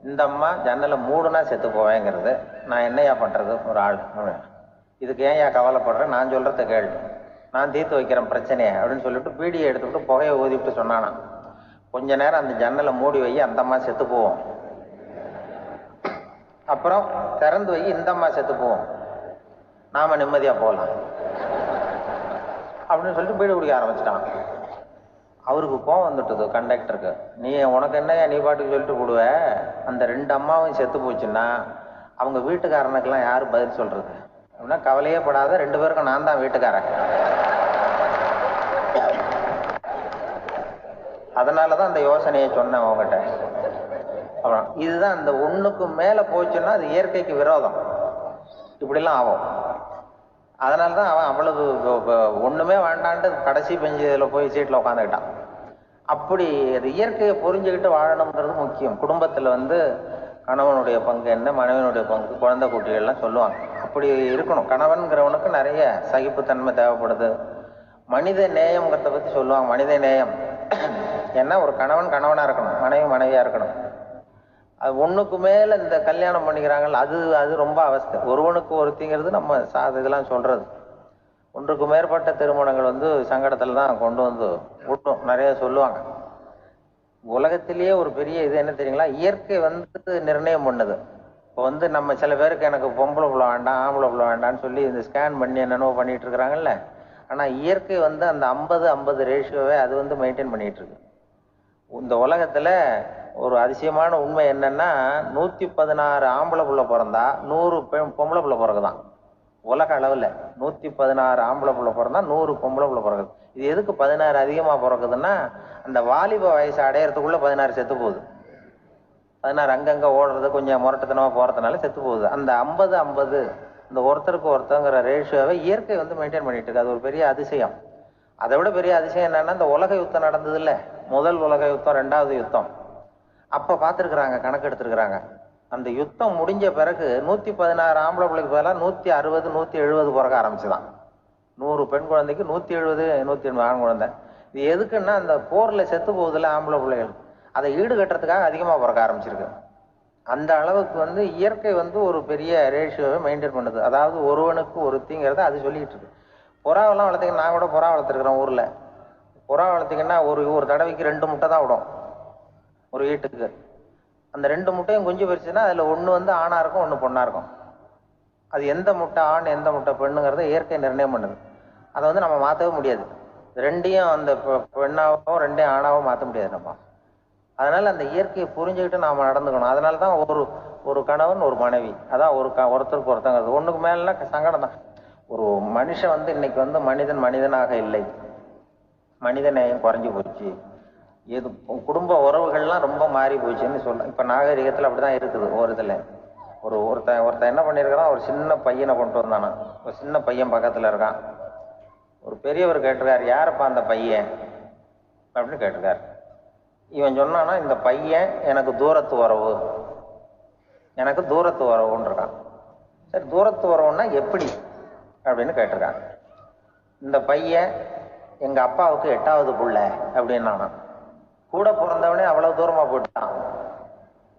இந்த அம்மா ஜன்னலை மூடுனா செத்து போவேங்கிறது, நான் என்னையா பண்ணுறது ஒரு ஆள். இதுக்கு ஏன் கவலைப்படுறேன், நான் சொல்றத கேள்வி, நான் தீர்த்து வைக்கிறேன் பிரச்சனையை அப்படின்னு சொல்லிட்டு பீடியை எடுத்துவிட்டு புகையை ஊதிவிட்டு சொன்னானா, கொஞ்ச நேரம் அந்த ஜன்னலை மூடி வை, அந்த அம்மா செத்து போவோம். அப்புறம் திறந்து வை, இந்த அம்மா செத்து போவோம், நாம நிம்மதியா போகலாம் அப்படின்னு சொல்லிட்டு பீடி குடிக்க ஆரம்பிச்சிட்டான். அவருக்கு கோவம் வந்துட்டுது கண்டக்டருக்கு. நீ உனக்கு என்ன, நீ பாட்டுக்கு சொல்லிட்டு போடுவ, அந்த 2 அம்மாவும் செத்து போச்சுன்னா அவங்க வீட்டுக்காரனுக்கெல்லாம் யாரு பதில் சொல்றது அப்படின்னா, கவலையே படாத, 2 பேருக்கும் நான் தான் வீட்டுக்காரன். அதனாலதான் அந்த யோசனையை சொன்னேன் அவங்ககிட்ட. அப்புறம் இதுதான், அந்த ஒண்ணுக்கு மேல போச்சுன்னா அது இயற்கைக்கு விரோதம், இப்படிலாம் ஆகும். அதனாலதான் அவன் அவ்வளவு ஒண்ணுமே வேண்டான்ட்டு கடைசி பெஞ்சில போய் சீட்ல உட்காந்துக்கிட்டான். அப்படி அது இயற்கையை புரிஞ்சுக்கிட்டு வாழணுங்கிறது முக்கியம். குடும்பத்துல கணவனுடைய பங்கு என்ன, மனைவனுடைய பங்கு, குழந்தை குட்டிகள்லாம் சொல்லுவாங்க. அப்படி இருக்கணும். கணவன்கிறவனுக்கு நிறைய சகிப்புத்தன்மை தேவைப்படுது. மனித நேயம்ங்கிறத பத்தி சொல்லுவாங்க. மனித நேயம் ஏன்னா ஒரு கணவன் கணவனா இருக்கணும், மனைவி மனைவியா இருக்கணும். அது ஒண்ணுக்கு மேல இந்த கல்யாணம் பண்ணிக்கிறாங்கல்ல, அது ரொம்ப அவஸ்தை. ஒருவனுக்கு ஒருத்திங்கிறது நம்ம இதெல்லாம் சொல்றது. ஒன்றுக்கு மேற்பட்ட திருமணங்கள் சங்கடத்துல தான் கொண்டு விட்டும். நிறைய சொல்லுவாங்க. உலகத்திலேயே ஒரு பெரிய இது என்ன தெரியுங்களா, இயற்கை நிர்ணயம் பண்ணுது. இப்போ நம்ம சில பேருக்கு எனக்கு பொம்பளை புள்ள வேண்டாம், ஆம்பளை புள்ள வேண்டாம்னு சொல்லி இந்த ஸ்கேன் பண்ணி என்னென்னவோ பண்ணிட்டு இருக்கிறாங்கல்ல. ஆனா இயற்கை அந்த 50-50 ரேஷியோவை அது மெயின்டைன் பண்ணிட்டு இருக்கு. இந்த உலகத்துல ஒரு அதிசயமான உண்மை என்னன்னா, 116 ஆம்பளை புள்ள பிறந்தா 100 பொம்பளை புள்ள பிறகுதான். உலக அளவுல 116 ஆம்பளை புள்ள பிறந்தா 100 பொம்பளை புள்ள பிறகுது. இது எதுக்கு 16 அதிகமா பிறகுதுன்னா, அந்த வாலிப வயசு அடையறதுக்குள்ள 16 செத்து போகுது. 16 அங்கங்க ஓடுறது, கொஞ்சம் முரட்டுத்தனமா போறதுனால செத்து போகுது. அந்த 50-50 இந்த ஒருத்தருக்கு ஒருத்தங்கிற ரேஷியோவை இயற்கை மெயின்டைன் பண்ணிட்டு இருக்கு. அது ஒரு பெரிய அதிசயம். அதை விட பெரிய அதிசயம் என்னன்னா, இந்த உலக யுத்தம் நடந்தது இல்ல, முதல் உலக யுத்தம், 2வது யுத்தம், அப்ப பார்த்துருக்குறாங்க, கணக்கு எடுத்திருக்கிறாங்க. அந்த யுத்தம் முடிஞ்ச பிறகு 116 ஆம்பளை பிள்ளைக்கு பதிலாக 160 170 பிறக்க ஆரம்பிச்சுதான். 100 பெண் குழந்தைக்கு 170 180 ஆண் குழந்தை. இது எதுக்குன்னா, அந்த போர்ல செத்து போகுதுல ஆம்பளை பிள்ளைகள், அதை ஈடுகட்டுறதுக்காக அதிகமா பிறக்க ஆரம்பிச்சிருக்கு. அந்த அளவுக்கு இயற்கை ஒரு பெரிய ரேஷியோவை மெயின்டைன் பண்ணுது. அதாவது ஒருவனுக்கு ஒருத்திங்கிறத அது சொல்லிட்டு இருக்கு. புறாவெல்லாம் வளர்த்திங்கன்னா, நான் கூட புறா வளர்த்துருக்கிறேன் ஊர்ல. புறா வளர்த்திங்கன்னா ஒரு தடவைக்கு 2 முட்டை தான் விடும் ஒரு வீட்டுக்கு. அந்த 2 முட்டையும் குஞ்சு பறிச்சுன்னா அதுல ஒண்ணு ஆணா இருக்கும், ஒண்ணு பொண்ணா இருக்கும். அது எந்த முட்டை ஆண் எந்த முட்டை பெண்ணுங்கிறத இயற்கை நிர்ணயம் பண்ணுது. அதை நம்ம மாற்றவே முடியாது. 2ஐயும் அந்த பெண்ணாவோ 2ஐயும் ஆணாவோ மாற்ற முடியாது நம்ம. அதனால அந்த இயற்கையை புரிஞ்சுக்கிட்டு நாம நடந்துக்கணும். அதனாலதான் ஒரு கணவன் ஒரு மனைவி, அதான் ஒருத்தருக்கு ஒருத்தங்கிறது. ஒண்ணுக்கு மேல சங்கடம் தான். ஒரு மனுஷன் இன்னைக்கு மனிதன் மனிதனாக இல்லை, மனித நேயம் குறைஞ்சு போச்சு, எது குடும்ப உறவுகள்லாம் ரொம்ப மாறி போச்சுன்னு சொல்லலாம். இப்ப நாகரிகத்துல அப்படிதான் இருக்குது. ஒரு இதுல ஒருத்தன் என்ன பண்ணிருக்கான், ஒரு சின்ன பையனை கொண்டு வந்தானா. ஒரு சின்ன பையன் பக்கத்துல இருக்கான். ஒரு பெரியவர் கேட்டிருக்காரு, யாருப்பா அந்த பையன் அப்படின்னு கேட்டிருக்காரு. இவன் சொன்னானா, இந்த பையன் எனக்கு தூரத்து உறவு, எனக்கு தூரத்து உறவுன்னு இருக்கான். சரி, தூரத்து உறவுன்னா எப்படி அப்படின்னு கேட்டிருக்கான். இந்த பையன் எங்க அப்பாவுக்கு 8வது புள்ள அப்படின்னு. கூட பிறந்தவனே அவ்வளவு தூரமா போயிட்டான்,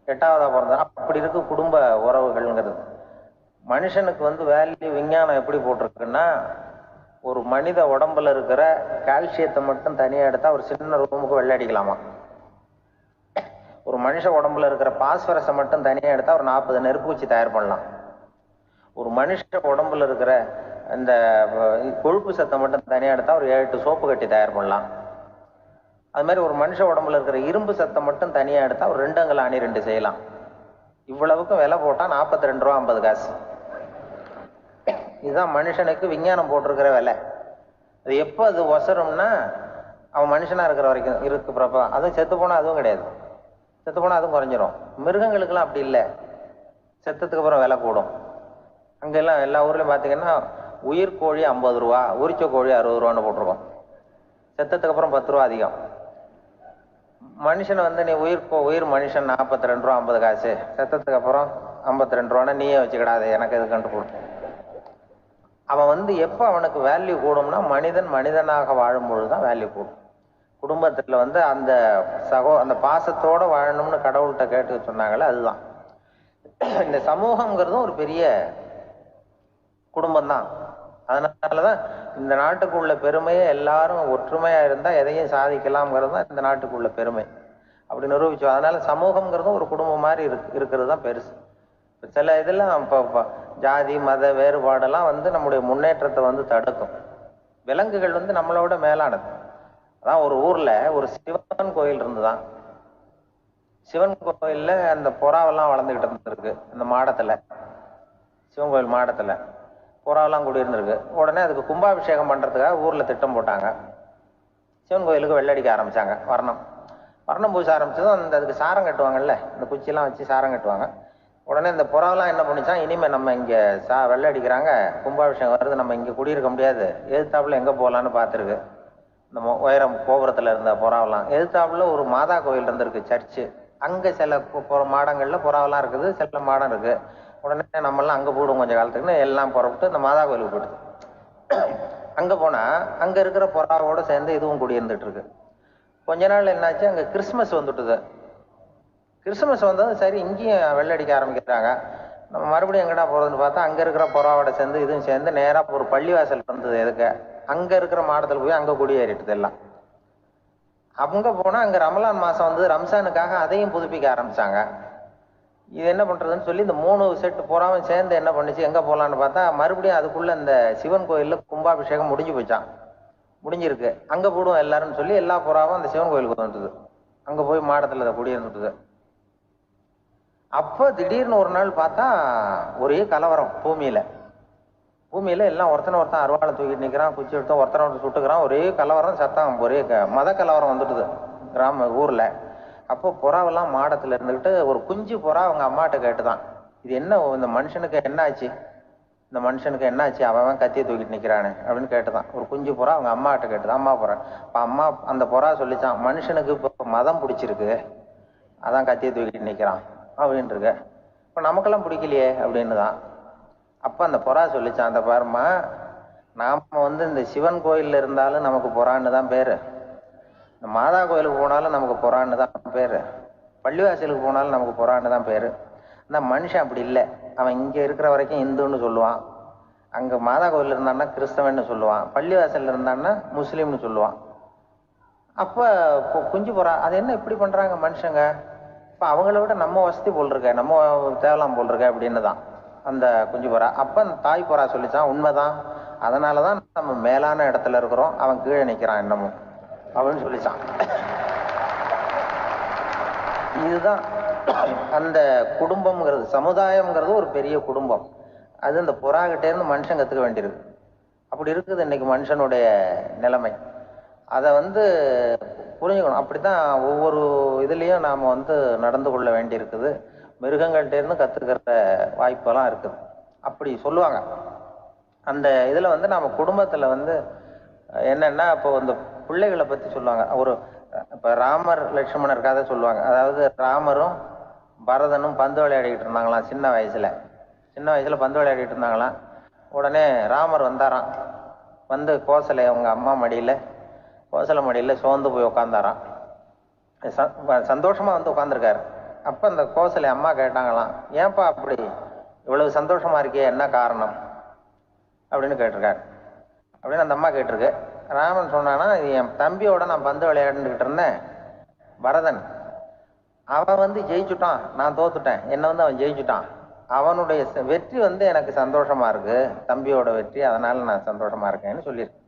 8வதா பிறந்தான். அப்படி இருக்கு குடும்ப உறவுகள்ங்கிறது. மனுஷனுக்கு வேல்யூ விஞ்ஞானம் எப்படி போட்டிருக்குன்னா, ஒரு மனித உடம்புல இருக்கிற கால்சியத்தை மட்டும் தனியா எடுத்தா ஒரு சின்ன ரூமுக்கு வெள்ளை அடிக்கலாமா. ஒரு மனுஷ உடம்புல இருக்கிற பாஸ்பரஸை மட்டும் தனியா எடுத்தா ஒரு 40 நெருப்பு வச்சு தயார் பண்ணலாம். ஒரு மனுஷ உடம்புல இருக்கிற இந்த கொழுப்பு சத்தை மட்டும் தனியா எடுத்தா ஒரு 7 சோப்பு கட்டி தயார் பண்ணலாம். அது மாதிரி ஒரு மனுஷ உடம்புல இருக்கிற இரும்பு சத்தை மட்டும் தனியா எடுத்தா ஒரு 2 அங்குல அணி 2 செய்யலாம். இவ்வளவுக்கும் விலை போட்டா 42 ரூபா 50 காசு. இதுதான் மனுஷனுக்கு விஞ்ஞானம் போட்டிருக்கிற விலை. அது எப்போ அது ஒசரும்னா, அவன் மனுஷனா இருக்கிற வரைக்கும் இருக்குறப்ப. அதுவும் செத்து போனா அதுவும் கிடையாது, செத்து போனா அதுவும் குறைஞ்சிரும். மிருகங்களுக்கெல்லாம் அப்படி இல்லை, செத்ததுக்கு அப்புறம் விலை கூடும். அங்கெல்லாம் எல்லா ஊர்லயும் பாத்தீங்கன்னா உயிர் கோழி 50 ரூபா, உரிச்ச கோழி 60 ரூபான்னு போட்டிருக்கோம். செத்ததுக்கு அப்புறம் 10 ரூபா அதிகம். மனுஷன் நீ உயிர் மனுஷன் 42 ரூபா 50 காசு, செத்ததுக்கு அப்புறம் 52 ரூபான்னா நீயே வச்சுக்கிடாது, எனக்கு எது கண்டு போடு. அவன் எப்ப அவனுக்கு வேல்யூ கூடும்னா, மனிதன் மனிதனாக வாழும் பொழுதுதான் வேல்யூ கூடும். குடும்பத்துல அந்த அந்த பாசத்தோட வாழணும்னு கடவுள்கிட்ட கேட்டு சொன்னாங்களே, அதுதான். இந்த சமூகம்ங்கிறதும் ஒரு பெரிய குடும்பம்தான். அதனாலதான் இந்த நாட்டுக்கு உள்ள பெருமையை எல்லாரும் ஒற்றுமையா இருந்தா எதையும் சாதிக்கலாம்ங்கிறது தான் இந்த நாட்டுக்கு உள்ள பெருமை. அப்படி நிரூபிச்சோம். அதனால சமூகம்ங்கிறதும் ஒரு குடும்பம் மாதிரி இருக்கிறது தான் பெருசு. சில இதெல்லாம் இப்போ ஜாதி மத வேறுபாடெல்லாம் நம்முடைய முன்னேற்றத்தை தடுக்கும். விலங்குகள் நம்மளோட மேலானது. அதான் ஒரு ஊர்ல ஒரு சிவன் கோயில் இருந்துதான். சிவன் கோயில்ல அந்த புறாவெல்லாம் வளர்ந்துகிட்டு இருந்திருக்கு. அந்த மாடத்துல, சிவன் கோயில் மாடத்துல புறாவெல்லாம் கூடி இருந்திருக்கு. உடனே அதுக்கு கும்பாபிஷேகம் பண்றதுக்காக ஊர்ல திட்டம் போட்டாங்க. சிவன் கோயிலுக்கு வெள்ளடிக்க ஆரம்பிச்சாங்க. வர்ணம் பூச ஆரம்பிச்சதும் அதுக்கு சாரம் கட்டுவாங்கல்ல, இந்த குச்சியெல்லாம் வச்சு சாரம் கட்டுவாங்க. உடனே இந்த புறாவெல்லாம் என்ன பண்ணிச்சான், இனிமே நம்ம இங்க வெள்ளை அடிக்கிறாங்க, கும்பாபிஷேகம் வருது, நம்ம இங்க குடியிருக்க முடியாது, எதிர்த்தாப்புல எங்க போகலான்னு பார்த்துருக்கு. இந்த உயரம் கோபுரத்துல இருந்த புறாவெல்லாம் எதிர்த்தாப்புல ஒரு மாதா கோயில் இருந்திருக்கு, சர்ச்சு. அங்க சில மாடங்கள்ல புறாவெல்லாம் இருக்குது, சில மாடம் இருக்கு. உடனே நம்மெல்லாம் அங்க போடுவோம் கொஞ்சம் காலத்துக்குன்னு எல்லாம் புறப்பட்டு இந்த மாதா கோயிலுக்கு போயிடுது. அங்க போனா அங்க இருக்கிற புறாவோட சேர்ந்து இதுவும் குடியிருந்துட்டு இருக்கு. கொஞ்ச நாள் என்னாச்சு, அங்க கிறிஸ்துமஸ் வந்துட்டுது. கிறிஸ்துமஸ் வந்தது சரி, இங்கேயும் வெள்ளடிக்க ஆரம்பிக்கிறாங்க. நம்ம மறுபடியும் எங்கடா போறதுன்னு பார்த்தா அங்க இருக்கிற புறாவோட சேர்ந்து இதுவும் சேர்ந்து நேரா ஒரு பள்ளிவாசல் இருந்தது. எதுக்கு அங்க இருக்கிற மாடத்துல போய் அங்க குடியேறிட்டுது எல்லாம். அங்க போனா அங்க ரமலான் மாசம் ரம்சானுக்காக அதையும் புதுப்பிக்க ஆரம்பிச்சாங்க. இது என்ன பண்றதுன்னு சொல்லி இந்த 3 செட்டு புறாவும் சேர்ந்து என்ன பண்ணுச்சு, எங்க போலான்னு பார்த்தா மறுபடியும் அதுக்குள்ள இந்த சிவன் கோயில்ல கும்பாபிஷேகம் முடிஞ்சு போச்சான். முடிஞ்சிருக்கு, அங்க போடுவோம் எல்லாரும் சொல்லி எல்லா புறாவும் அந்த சிவன் கோயிலுக்கு வந்துட்டுது. அங்க போய் மாடத்துல குடியிருந்துட்டுது. அப்ப திடீர்னு ஒரு நாள் பார்த்தா ஒரே கலவரம் பூமியில எல்லாம் ஒருத்தன் அருவாளை தூக்கிட்டு நிக்கிறான், குச்சி எடுத்து ஒருத்தனை சுட்டுக்கிறான். ஒரே கலவரம், சத்தம், ஒரே மத கலவரம் வந்துட்டுது ஊர்ல. அப்போ புறாவெல்லாம் மாடத்துல இருந்துகிட்டு ஒரு குஞ்சு புறா அவங்க அம்மாட்ட கேட்டுதான், இது என்ன, இந்த மனுஷனுக்கு என்ன ஆச்சு, அவன் கத்தியை தூக்கிட்டு நிக்கிறானே அப்படின்னு கேட்டுதான். ஒரு குஞ்சு புறா அவங்க அம்மாட்ட கேட்டுதான். அம்மா புறா அம்மா அந்த புறா சொல்லிச்சான், மனுஷனுக்கு இப்போ மதம் பிடிச்சிருக்கு, அதான் கத்தியை தூக்கிட்டு நிக்கிறான் அப்படின்னு இருக்கு. இப்ப நமக்கெல்லாம் பிடிக்கலையே அப்படின்னு தான். அப்ப அந்த புறா சொல்லிச்சான், அந்த பாருமா, நாம இந்த சிவன் கோயில்ல இருந்தாலும் நமக்கு புறான்னு தான் பேரு, இந்த மாதா கோயிலுக்கு போனாலும் நமக்கு புறான்னு தான் பேரு, பள்ளிவாசலுக்கு போனாலும் நமக்கு புறான்னு தான் பேரு. இந்த மனுஷன் அப்படி இல்லை. அவன் இங்க இருக்கிற வரைக்கும் இந்துன்னு சொல்லுவான், அங்க மாதா கோயில் இருந்தான்னா கிறிஸ்தவன்னு சொல்லுவான், பள்ளிவாசல் இருந்தான்னா முஸ்லீம்னு சொல்லுவான். அப்ப குஞ்சு புறா அது என்ன இப்படி பண்றாங்க மனுஷங்க, இப்ப அவங்கள விட நம்ம வசதி போல் இருக்க, நம்ம தேவலாம் போல் இருக்க அப்படின்னு தான் அந்த குஞ்சு புறா. அப்ப அந்த தாய் புறா சொல்லிச்சான், உண்மைதான், அதனாலதான் நம்ம மேலான இடத்துல இருக்கிறோம், அவன் கீழே நிக்கிறான் என்னமும் அப்படின்னு சொல்லிச்சான். இதுதான் அந்த குடும்பம்ங்கிறது, சமுதாயம்ங்கிறது ஒரு பெரிய குடும்பம். அது இந்த புறாகிட்டே இருந்து மனுஷன் கத்துக்க வேண்டியிருக்கு. அப்படி இருக்குது இன்னைக்கு மனுஷனுடைய நிலைமை. அதை புரிஞ்சுக்கணும். அப்படித்தான் ஒவ்வொரு இதுலயும் நாம நடந்து கொள்ள வேண்டி இருக்குது. மிருகங்கள்ட்ட இருந்து கத்துக்கிற வாய்ப்பெல்லாம் இருக்குது. அப்படி சொல்லுவாங்க. அந்த இதுல நாம குடும்பத்துல என்னன்னா, இப்போ இந்த பிள்ளைகளை பத்தி சொல்லுவாங்க. இப்ப ராமர் லட்சுமணர் கதை சொல்லுவாங்க. அதாவது ராமரும் பரதனும் பந்து விளையாடிக்கிட்டு இருந்தாங்களாம். சின்ன வயசுல பந்து விளையாடிட்டு இருந்தாங்களாம். உடனே ராமர் வந்தாராம். கோசலை அவங்க அம்மா மடியில, கோசலை மடியில சோர்ந்து போய் உட்காந்தாராம். சந்தோஷமா உட்காந்துருக்காரு. அப்ப அந்த கோசலை அம்மா கேட்டாங்களாம், ஏன்பா அப்படி இவ்வளவு சந்தோஷமா இருக்கே, என்ன காரணம் அப்படின்னு கேட்டிருக்காரு. அப்படின்னு அந்த அம்மா கேட்டிருக்கு. ராமன் சொன்னானா, என் தம்பியோட நான் பந்து விளையாண்டுக்கிட்டு இருந்தேன், பரதன் அவன் ஜெயிச்சுட்டான், நான் தோத்துட்டேன், என்ன அவன் ஜெயிச்சுட்டான், அவனுடைய வெற்றி எனக்கு சந்தோஷமா இருக்கு, தம்பியோட வெற்றி, அதனால நான் சந்தோஷமா இருக்கேன்னு சொல்லியிருக்கு.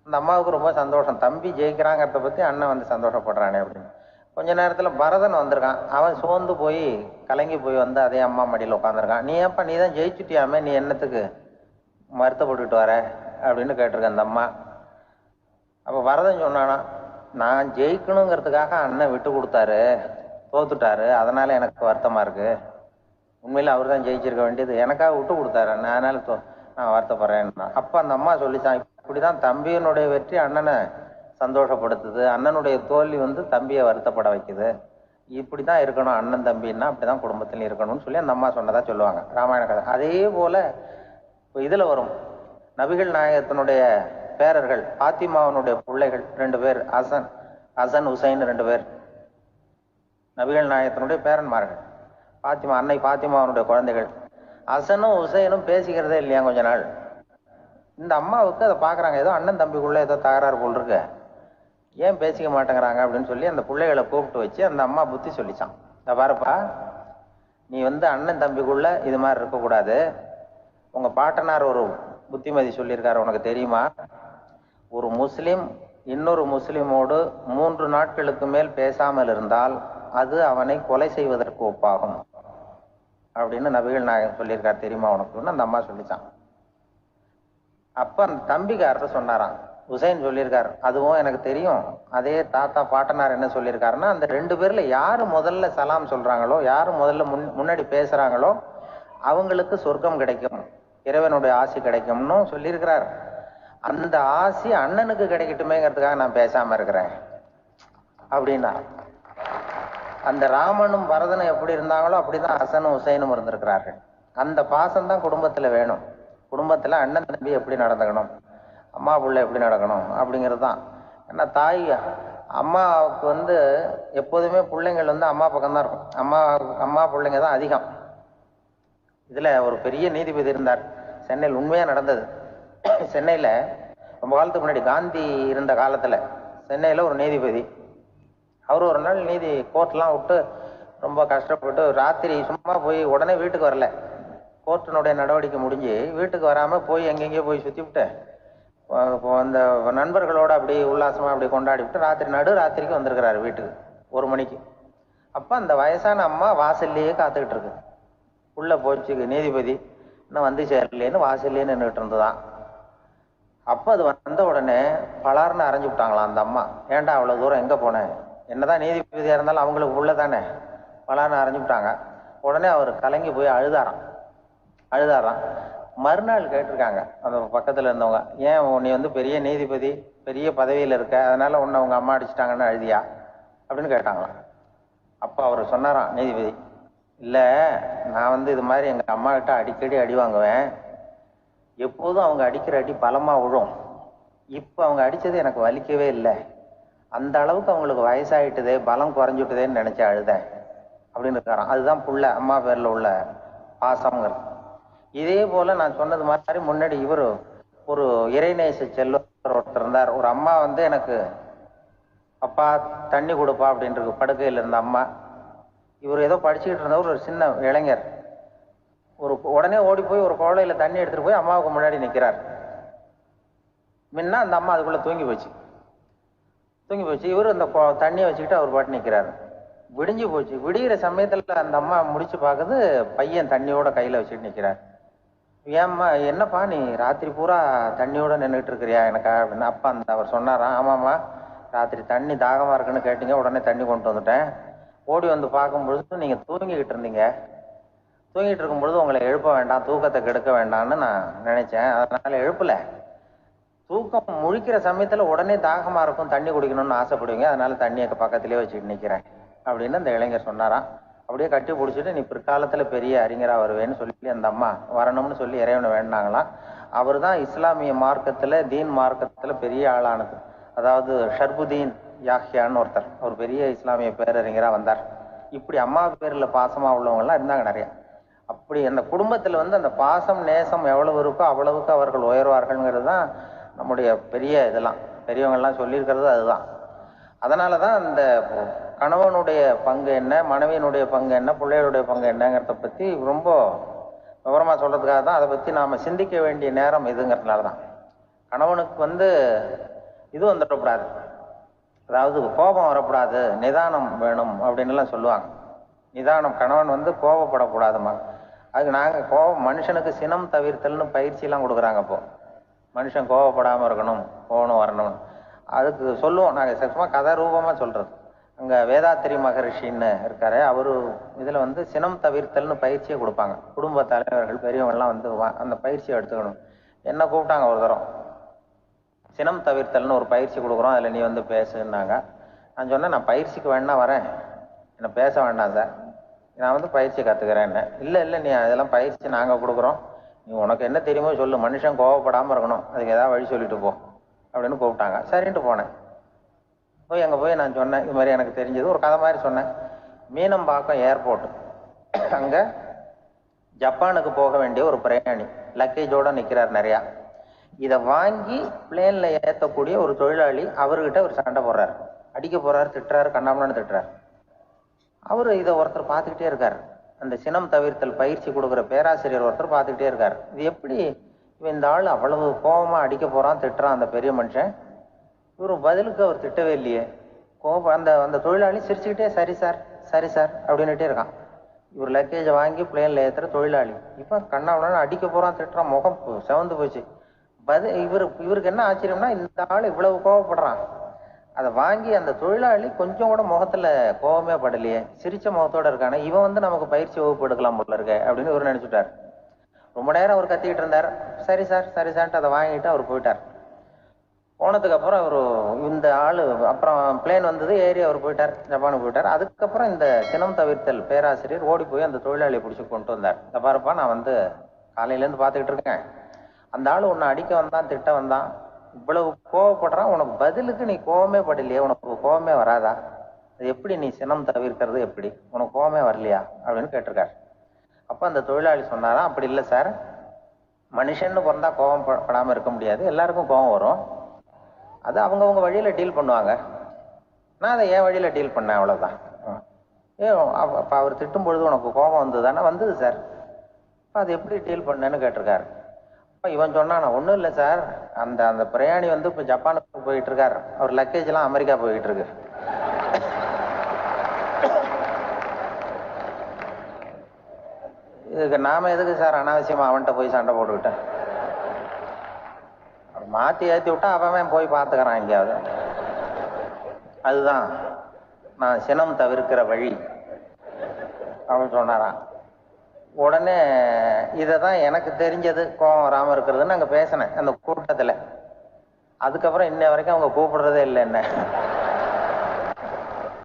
அந்த அம்மாவுக்கு ரொம்ப சந்தோஷம், தம்பி ஜெயிக்கிறாங்கிறத பத்தி அண்ணன் சந்தோஷப்படுறானே அப்படின்னு. கொஞ்ச நேரத்துல பரதன் வந்திருக்கான். அவன் சோர்ந்து போய் கலங்கி போய் அதே அம்மா மடியில் உட்காந்துருக்கான். நீ ஏப்பா, நீ தான் ஜெயிச்சுட்டியாமே, நீ என்னத்துக்கு வருத்தப்பட்டுட்டு வர அப்படின்னு கேட்டிருக்கேன் அந்த அம்மா. அப்ப பரதன் சொன்னானா, நான் ஜெயிக்கணுங்கிறதுக்காக அண்ணன் விட்டு கொடுத்தாரு, தோத்துட்டாரு, அதனால எனக்கு வருத்தமா இருக்கு, உண்மையில அவர் தான் ஜெயிச்சிருக்க வேண்டியது, எனக்காக விட்டு கொடுத்தாரு, அதனால நான் வருத்தப்படுறேன். அப்ப அந்த அம்மா சொல்லிச்சான், இப்படிதான் தம்பியினுடைய வெற்றி அண்ணனை சந்தோஷப்படுத்துது, அண்ணனுடைய தோல்வி தம்பியை வருத்தப்பட வைக்குது, இப்படிதான் இருக்கணும் அண்ணன் தம்பின்னா, அப்படிதான் குடும்பத்திலையும் இருக்கணும்னு சொல்லி அந்த அம்மா சொன்னதா சொல்லுவாங்க ராமாயண கதை. அதே போல இதுல வரும், நபிகள் நாயகத்தினுடைய பேரர்கள், பாத்திமாவனுடைய பிள்ளைகள் 2 பேர், ஹசன் ஹுசைன் 2 பேர் நபிகள் நாயகத்தினுடைய பேரன்மார்கள். அன்னை பாத்திமாவனுடைய குழந்தைகள். ஹசனும் ஹுசைனும் பேசிக்கிறதே இல்லையா கொஞ்ச நாள். இந்த அம்மாவுக்கு அதை பார்க்குறாங்க, ஏதோ அண்ணன் தம்பிக்குள்ளே ஏதோ தகராறு போல் இருக்கு, ஏன் பேசிக்க மாட்டேங்கிறாங்க அப்படின்னு சொல்லி அந்த பிள்ளைகளை கூப்பிட்டு வச்சு அந்த அம்மா புத்தி சொல்லிச்சான். இந்த பாருப்பா, நீ அண்ணன் தம்பிக்குள்ள இது மாதிரி இருக்கக்கூடாது. உங்க பாட்டனார் ஒரு புத்திமதி சொல்லியிருக்காரு, உனக்கு தெரியுமா? ஒரு முஸ்லிம் இன்னொரு முஸ்லிமோடு 3 நாட்களுக்கு மேல் பேசாமல் இருந்தால் அது அவனை கொலை செய்வதற்கு ஒப்பாகும் அப்படின்னு நபிகள் நாயகம் சொல்லியிருக்காரு, தெரியுமா உனக்குன்னு அந்த அம்மா சொல்லிச்சான். அப்ப அந்த தம்பிக்காரர் சொன்னாராம், ஹுசைன் சொல்லியிருக்காரு, அதுவும் எனக்கு தெரியும். அதே தாத்தா பாட்டனார் என்ன சொல்லியிருக்காருன்னா, அந்த 2 பேர்ல யாரு முதல்ல சலாம் சொல்றாங்களோ, யாரு முதல்ல முன்னாடி பேசுறாங்களோ அவங்களுக்கு சொர்க்கம் கிடைக்கும், இறைவனுடைய ஆசி கிடைக்கும்னு சொல்லியிருக்கிறார். அந்த ஆசி அண்ணனுக்கு கிடைக்கட்டுமேங்கிறதுக்காக நான் பேசாம இருக்கிறேன் அப்படின்னா. அந்த ராமனும் பரதனும் எப்படி இருந்தாங்களோ அப்படிதான் ஹசனும் ஹுசைனும் இருந்திருக்கிறார்கள். அந்த பாசம் தான் குடும்பத்துல வேணும். குடும்பத்துல அண்ணன் தம்பி எப்படி நடந்துக்கணும், அம்மா பிள்ளை எப்படி நடக்கணும் அப்படிங்கிறது தான். ஏன்னா தாய் அம்மாவுக்கு எப்போதுமே பிள்ளைங்கள் அம்மா பக்கம் தான் இருக்கும். அம்மா பிள்ளைங்க தான் அதிகம். இதுல ஒரு பெரிய நீதிபதி இருந்தார் சென்னையில், உண்மையா நடந்தது. சென்னையில ரொம்ப காலத்துக்கு முன்னாடி காந்தி இருந்த காலத்துல சென்னையில ஒரு நீதிபதி, அவர் ஒரு நாள் கோர்ட்லாம் விட்டு ரொம்ப கஷ்டப்பட்டு ராத்திரி சும்மா போய் உடனே வீட்டுக்கு வரல. கோர்ட்டினுடைய நடவடிக்கை முடிஞ்சு வீட்டுக்கு வராம போய் எங்கெங்கேயோ போய் சுத்தி விட்டு அந்த நண்பர்களோட அப்படி உல்லாசமா அப்படி கொண்டாடி விட்டு நடுராத்திரிக்கு வந்திருக்கிறாரு வீட்டுக்கு 1 மணிக்கு. அப்ப அந்த வயசான அம்மா வாசல்லையே காத்துக்கிட்டு இருக்கு. உள்ள போச்சு நீதிபதி, இன்னும் வந்து சேரலேன்னு வாசல்லையே நின்றுட்டு இருந்துதான். அப்ப அது வந்த உடனே பலார்னு அரைஞ்சு விட்டாங்களாம் அந்த அம்மா. ஏன்டா அவ்வளவு தூரம் எங்க போனேன், என்னதான் நீதிபதியா இருந்தாலும் அவங்களுக்கு உள்ளதானே, பலார்னு அரைஞ்சு விட்டாங்க. உடனே அவர் கலங்கி போய் அழுதாராம். மறுநாள் கேட்டிருக்காங்க அந்த பக்கத்துல இருந்தவங்க, ஏன் நீ பெரிய நீதிபதி, பெரிய பதவியில இருக்க, அதனால உன்னை உங்க அம்மா அடிச்சுட்டாங்கன்னு அழுதியா அப்படின்னு கேட்டாங்களாம். அப்ப அவர் சொன்னாராம் நீதிபதி, இல்ல நான் இது மாதிரி எங்க அம்மா கிட்ட அடிக்கடி அடி வாங்குவேன். எப்போதும் அவங்க அடிக்கிற அடி பலமா விழும். இப்ப அவங்க அடிச்சது எனக்கு வலிக்கவே இல்லை. அந்த அளவுக்கு அவங்களுக்கு வயசாயிட்டுதே, பலம் குறைஞ்சுட்டுதேன்னு நினைச்சு அழுதேன் அப்படின்னு இருக்காராம். அதுதான் புள்ள அம்மா பேர்ல உள்ள பாசம்ங்கிறது. இதே போல நான் சொன்னது மாதிரி முன்னாடி ஒரு இறைநேச செல்வர் ஒருத்தர் இருந்தார். ஒரு அம்மா எனக்கு அப்பா தண்ணி கொடுப்பா அப்படின்ட்டு படுக்கையில் இருந்த அம்மா. இவர் ஏதோ படிச்சுக்கிட்டு இருந்தவர், ஒரு சின்ன இளைஞர் உடனே ஓடி போய் ஒரு குவளையில தண்ணி எடுத்துட்டு போய் அம்மாவுக்கு முன்னாடி நிற்கிறார். முன்ன அந்த அம்மா அதுக்குள்ள தூங்கி போச்சு. இவர் அந்த தண்ணியை வச்சுக்கிட்டு அவர் பாட்டு நிற்கிறாரு. விடிஞ்சு போச்சு. விடிகிற சமயத்துல அந்த அம்மா முடிச்சு பார்க்குது, பையன் தண்ணியோட கையில வச்சுட்டு நிற்கிறார். ஏம்மா என்னப்பா நீ ராத்திரி பூரா தண்ணியோட நின்றுட்டு இருக்கிறியா எனக்கா அப்படின்னு. அப்பா அவர் சொன்னாராம், ஆமாம்மா ராத்திரி தண்ணி தாகமா இருக்குன்னு கேட்டீங்க, உடனே தண்ணி கொண்டு வந்துட்டேன். ஓடி வந்து பார்க்கும்பொழுது நீங்க தூங்கிக்கிட்டு இருந்தீங்க. தூங்கிட்டு இருக்கும் பொழுது உங்களை எழுப்ப வேண்டாம், தூக்கத்தை கெடுக்க வேண்டாம்னு நான் நினைச்சேன், அதனால எழுப்பல. தூக்கம் முழிக்கிற சமயத்துல உடனே தாகமா இருக்கும், தண்ணி குடிக்கணும்னு ஆசைப்படுவீங்க, அதனால தண்ணியை பக்கத்திலேயே வச்சுட்டு நிக்கிறேன் அப்படின்னு அந்த இளைஞர் சொன்னாராம். அப்படியே கட்டி பிடிச்சிட்டு நீ பிற்காலத்துல பெரிய அறிஞரா வருவேன்னு சொல்லி அந்த அம்மா வரணும்னு சொல்லி இறைவனை வேண்டாங்களாம். அவர் தான் இஸ்லாமிய மார்க்கத்துல, தீன் மார்க்கத்துல பெரிய ஆளானது. அதாவது ஷர்புதீன் யாஹ்யான்னு ஒருத்தர், ஒரு பெரிய இஸ்லாமிய பேரறிஞரா வந்தார். இப்படி அம்மா பேர்ல பாசமா உள்ளவங்க எல்லாம் இருந்தாங்க நிறைய. அப்படி அந்த குடும்பத்துல அந்த பாசம் நேசம் எவ்வளவு இருக்கோ அவ்வளவுக்கு அவர்கள் உயர்வார்கள்ங்கிறது தான் நம்முடைய பெரிய இதெல்லாம் பெரியவங்க எல்லாம் சொல்லியிருக்கிறது அதுதான். அதனாலதான் அந்த கணவனுடைய பங்கு என்ன, மனைவியினுடைய பங்கு என்ன, பிள்ளைகளுடைய பங்கு என்னங்கிறத பத்தி ரொம்ப விவரமா சொல்றதுக்காக தான் அதை பத்தி நாம சிந்திக்க வேண்டிய நேரம் இதுங்கிறதுனாலதான். கணவனுக்கு இது வந்துடக்கூடாது, அதாவது கோபம் வரக்கூடாது, நிதானம் வேணும் அப்படின்னு எல்லாம் சொல்லுவாங்க. நிதானம், கணவன் கோபப்படக்கூடாதுமா. அதுக்கு நாங்க மனுஷனுக்கு சினம் தவிர்த்தல்னு பயிற்சி எல்லாம் கொடுக்குறாங்க. இப்போ மனுஷன் கோபப்படாம இருக்கணும், போகணும் வரணும், அதுக்கு சொல்லுவோம் நாங்க. சும்மா கதை ரூபமா சொல்றது. அங்க வேதாத்திரி மகரிஷின்னு இருக்காரு, அவரு இதுல சினம் தவிர்த்தல்னு பயிற்சியை கொடுப்பாங்க. குடும்ப தலைவர்கள் பெரியவங்க எல்லாம் அந்த பயிற்சியை எடுத்துக்கணும். என்ன கூப்பிட்டாங்க ஒரு தரம், சினம் தவிர்த்தல்னு ஒரு பயிற்சி கொடுக்குறோம், அதுல நீ பேசுன்னாங்க. நான் சொன்னேன், நான் பயிற்சிக்கு வேணா வரேன், என்ன பேச வேண்டாம் சார், நான் பயிற்சி கத்துக்கிறேன்னு. இல்ல நீ அதெல்லாம் பயிற்சி நாங்க கொடுக்குறோம், நீ உனக்கு என்ன தெரியுமோ சொல்லு, மனுஷன் கோவப்படாம இருக்கணும், அதுக்கு ஏதாவது வழி சொல்லிட்டு போ அப்படின்னு கூப்பிட்டாங்க. சரின்ட்டு போனேன். அங்கே போய் நான் சொன்னேன், இது மாதிரி எனக்கு தெரிஞ்சது ஒரு கதை மாதிரி சொன்னேன். மீனம்பாக்கம் ஏர்போர்ட், அங்கே ஜப்பானுக்கு போக வேண்டிய ஒரு பிரயாணி லக்கேஜோட நிற்கிறார் நிறையா. இதை வாங்கி பிளேன்ல ஏற்றக்கூடிய ஒரு தொழிலாளி அவர்கிட்ட ஒரு சண்டை போடுறாரு, அடிக்க போறாரு, திட்டுறாரு, கண்ணாமண்ணு திட்டுறாரு. அவரு இதை ஒருத்தர் பார்த்துக்கிட்டே இருக்காரு. அந்த சினம் தவிர்த்தல் பயிற்சி கொடுக்குற பேராசிரியர் ஒருத்தர் பார்த்துக்கிட்டே இருக்காரு. இது எப்படி இவன் இந்த ஆள் அவ்வளவு கோபமா அடிக்க போறான், திட்டுறான் அந்த பெரிய மனுஷன், இவரு பதிலுக்கு அவர் திட்டவே இல்லையே. கோபம் அந்த அந்த தொழிலாளி சிரிச்சுக்கிட்டே சரி சார் சரி சார் அப்படின்னுட்டே இருக்கான். இவர் லக்கேஜை வாங்கி பிளேன்ல ஏற்றுற தொழிலாளி இப்போ கண்ணாமண்ணு அடிக்க போறான், திட்டுறான், முகம் செவந்து போச்சு. இவருக்கு என்ன ஆச்சரியம்னா, இந்த ஆள் இவ்வளவு கோவப்படுறான், அதை வாங்கி அந்த தொழிலாளி கொஞ்சம் கூட முகத்துல கோபமே படலையே, சிரிச்ச முகத்தோட இருக்கானே, இவன் நமக்கு பயிற்சி வகுப்பு எடுக்கலாம் போல இருக்க அப்படின்னு இவர் நினைச்சுட்டார். ரொம்ப நேரம் அவர் கத்திக்கிட்டு இருந்தார். சரி சார் சரி சார்ன்ட்டு அதை வாங்கிட்டு அவர் போயிட்டார். போனதுக்கு அப்புறம் அவரு இந்த ஆளு அப்புறம் பிளேன் வந்தது, ஏறி அவர் போயிட்டார், ஜப்பானுக்கு போயிட்டார். அதுக்கப்புறம் இந்த சினம் தவிர்த்தல் பேராசிரியர் ஓடி போய் அந்த தொழிலாளியை பிடிச்சி கொண்டு வந்தார். இந்த பாருப்பா, நான் காலையிலேருந்து பார்த்துக்கிட்டு இருக்கேன், அந்த ஆள் உன்னை அடிக்க வந்தான், திட்ட வந்தான், இவ்வளவு கோவப்படுறான், உனக்கு பதிலுக்கு நீ கோவமே படலையே, உனக்கு கோவமே வராதா, அது எப்படி நீ சினம் தவிர்க்கிறது, எப்படி உனக்கு கோவமே வரலையா அப்படின்னு கேட்டிருக்காரு. அப்போ அந்த தொழிலாளி சொன்னாராம், அப்படி இல்லை சார், மனுஷன்னு பிறந்தா கோவம் படாமல் இருக்க முடியாது, எல்லாருக்கும் கோவம் வரும், அது அவங்கவுங்க வழியில டீல் பண்ணுவாங்க, நான் அதை என் வழியில டீல் பண்ணேன், அவ்வளவுதான். அப்போ அவர் திட்டும் பொழுது உனக்கு கோபம் வந்ததுதானே? வந்தது சார். அது எப்படி டீல் பண்ணேன்னு கேட்டிருக்காரு. இவன் சொன்னான், ஒன்றும் இல்லை சார், அந்த அந்த பிரயாணி இப்போ ஜப்பானுக்கு போயிட்டு இருக்காரு, அவர் லக்கேஜ் எல்லாம் அமெரிக்கா போயிட்டு இருக்கு. இதுக்கு நாம எதுக்கு சார் அனாவசியமா அவன்கிட்ட போய் சண்டை போட்டுக்கிட்டேன், மாத்தி ஏற்றி விட்டா அவன் போய் பார்த்துக்கிறான் எங்கேயாவது. அதுதான் நான் சினம் தவிர்க்கிற வழி அப்படின்னு சொன்னாரான். உடனே இதை தான் எனக்கு தெரிஞ்சது கோபம் வராமல் இருக்கிறதுன்னு அங்கே பேசினேன் அந்த கூட்டத்தில். அதுக்கப்புறம் இன்ன வரைக்கும் அவங்க கூப்பிடுறதே இல்லை என்ன.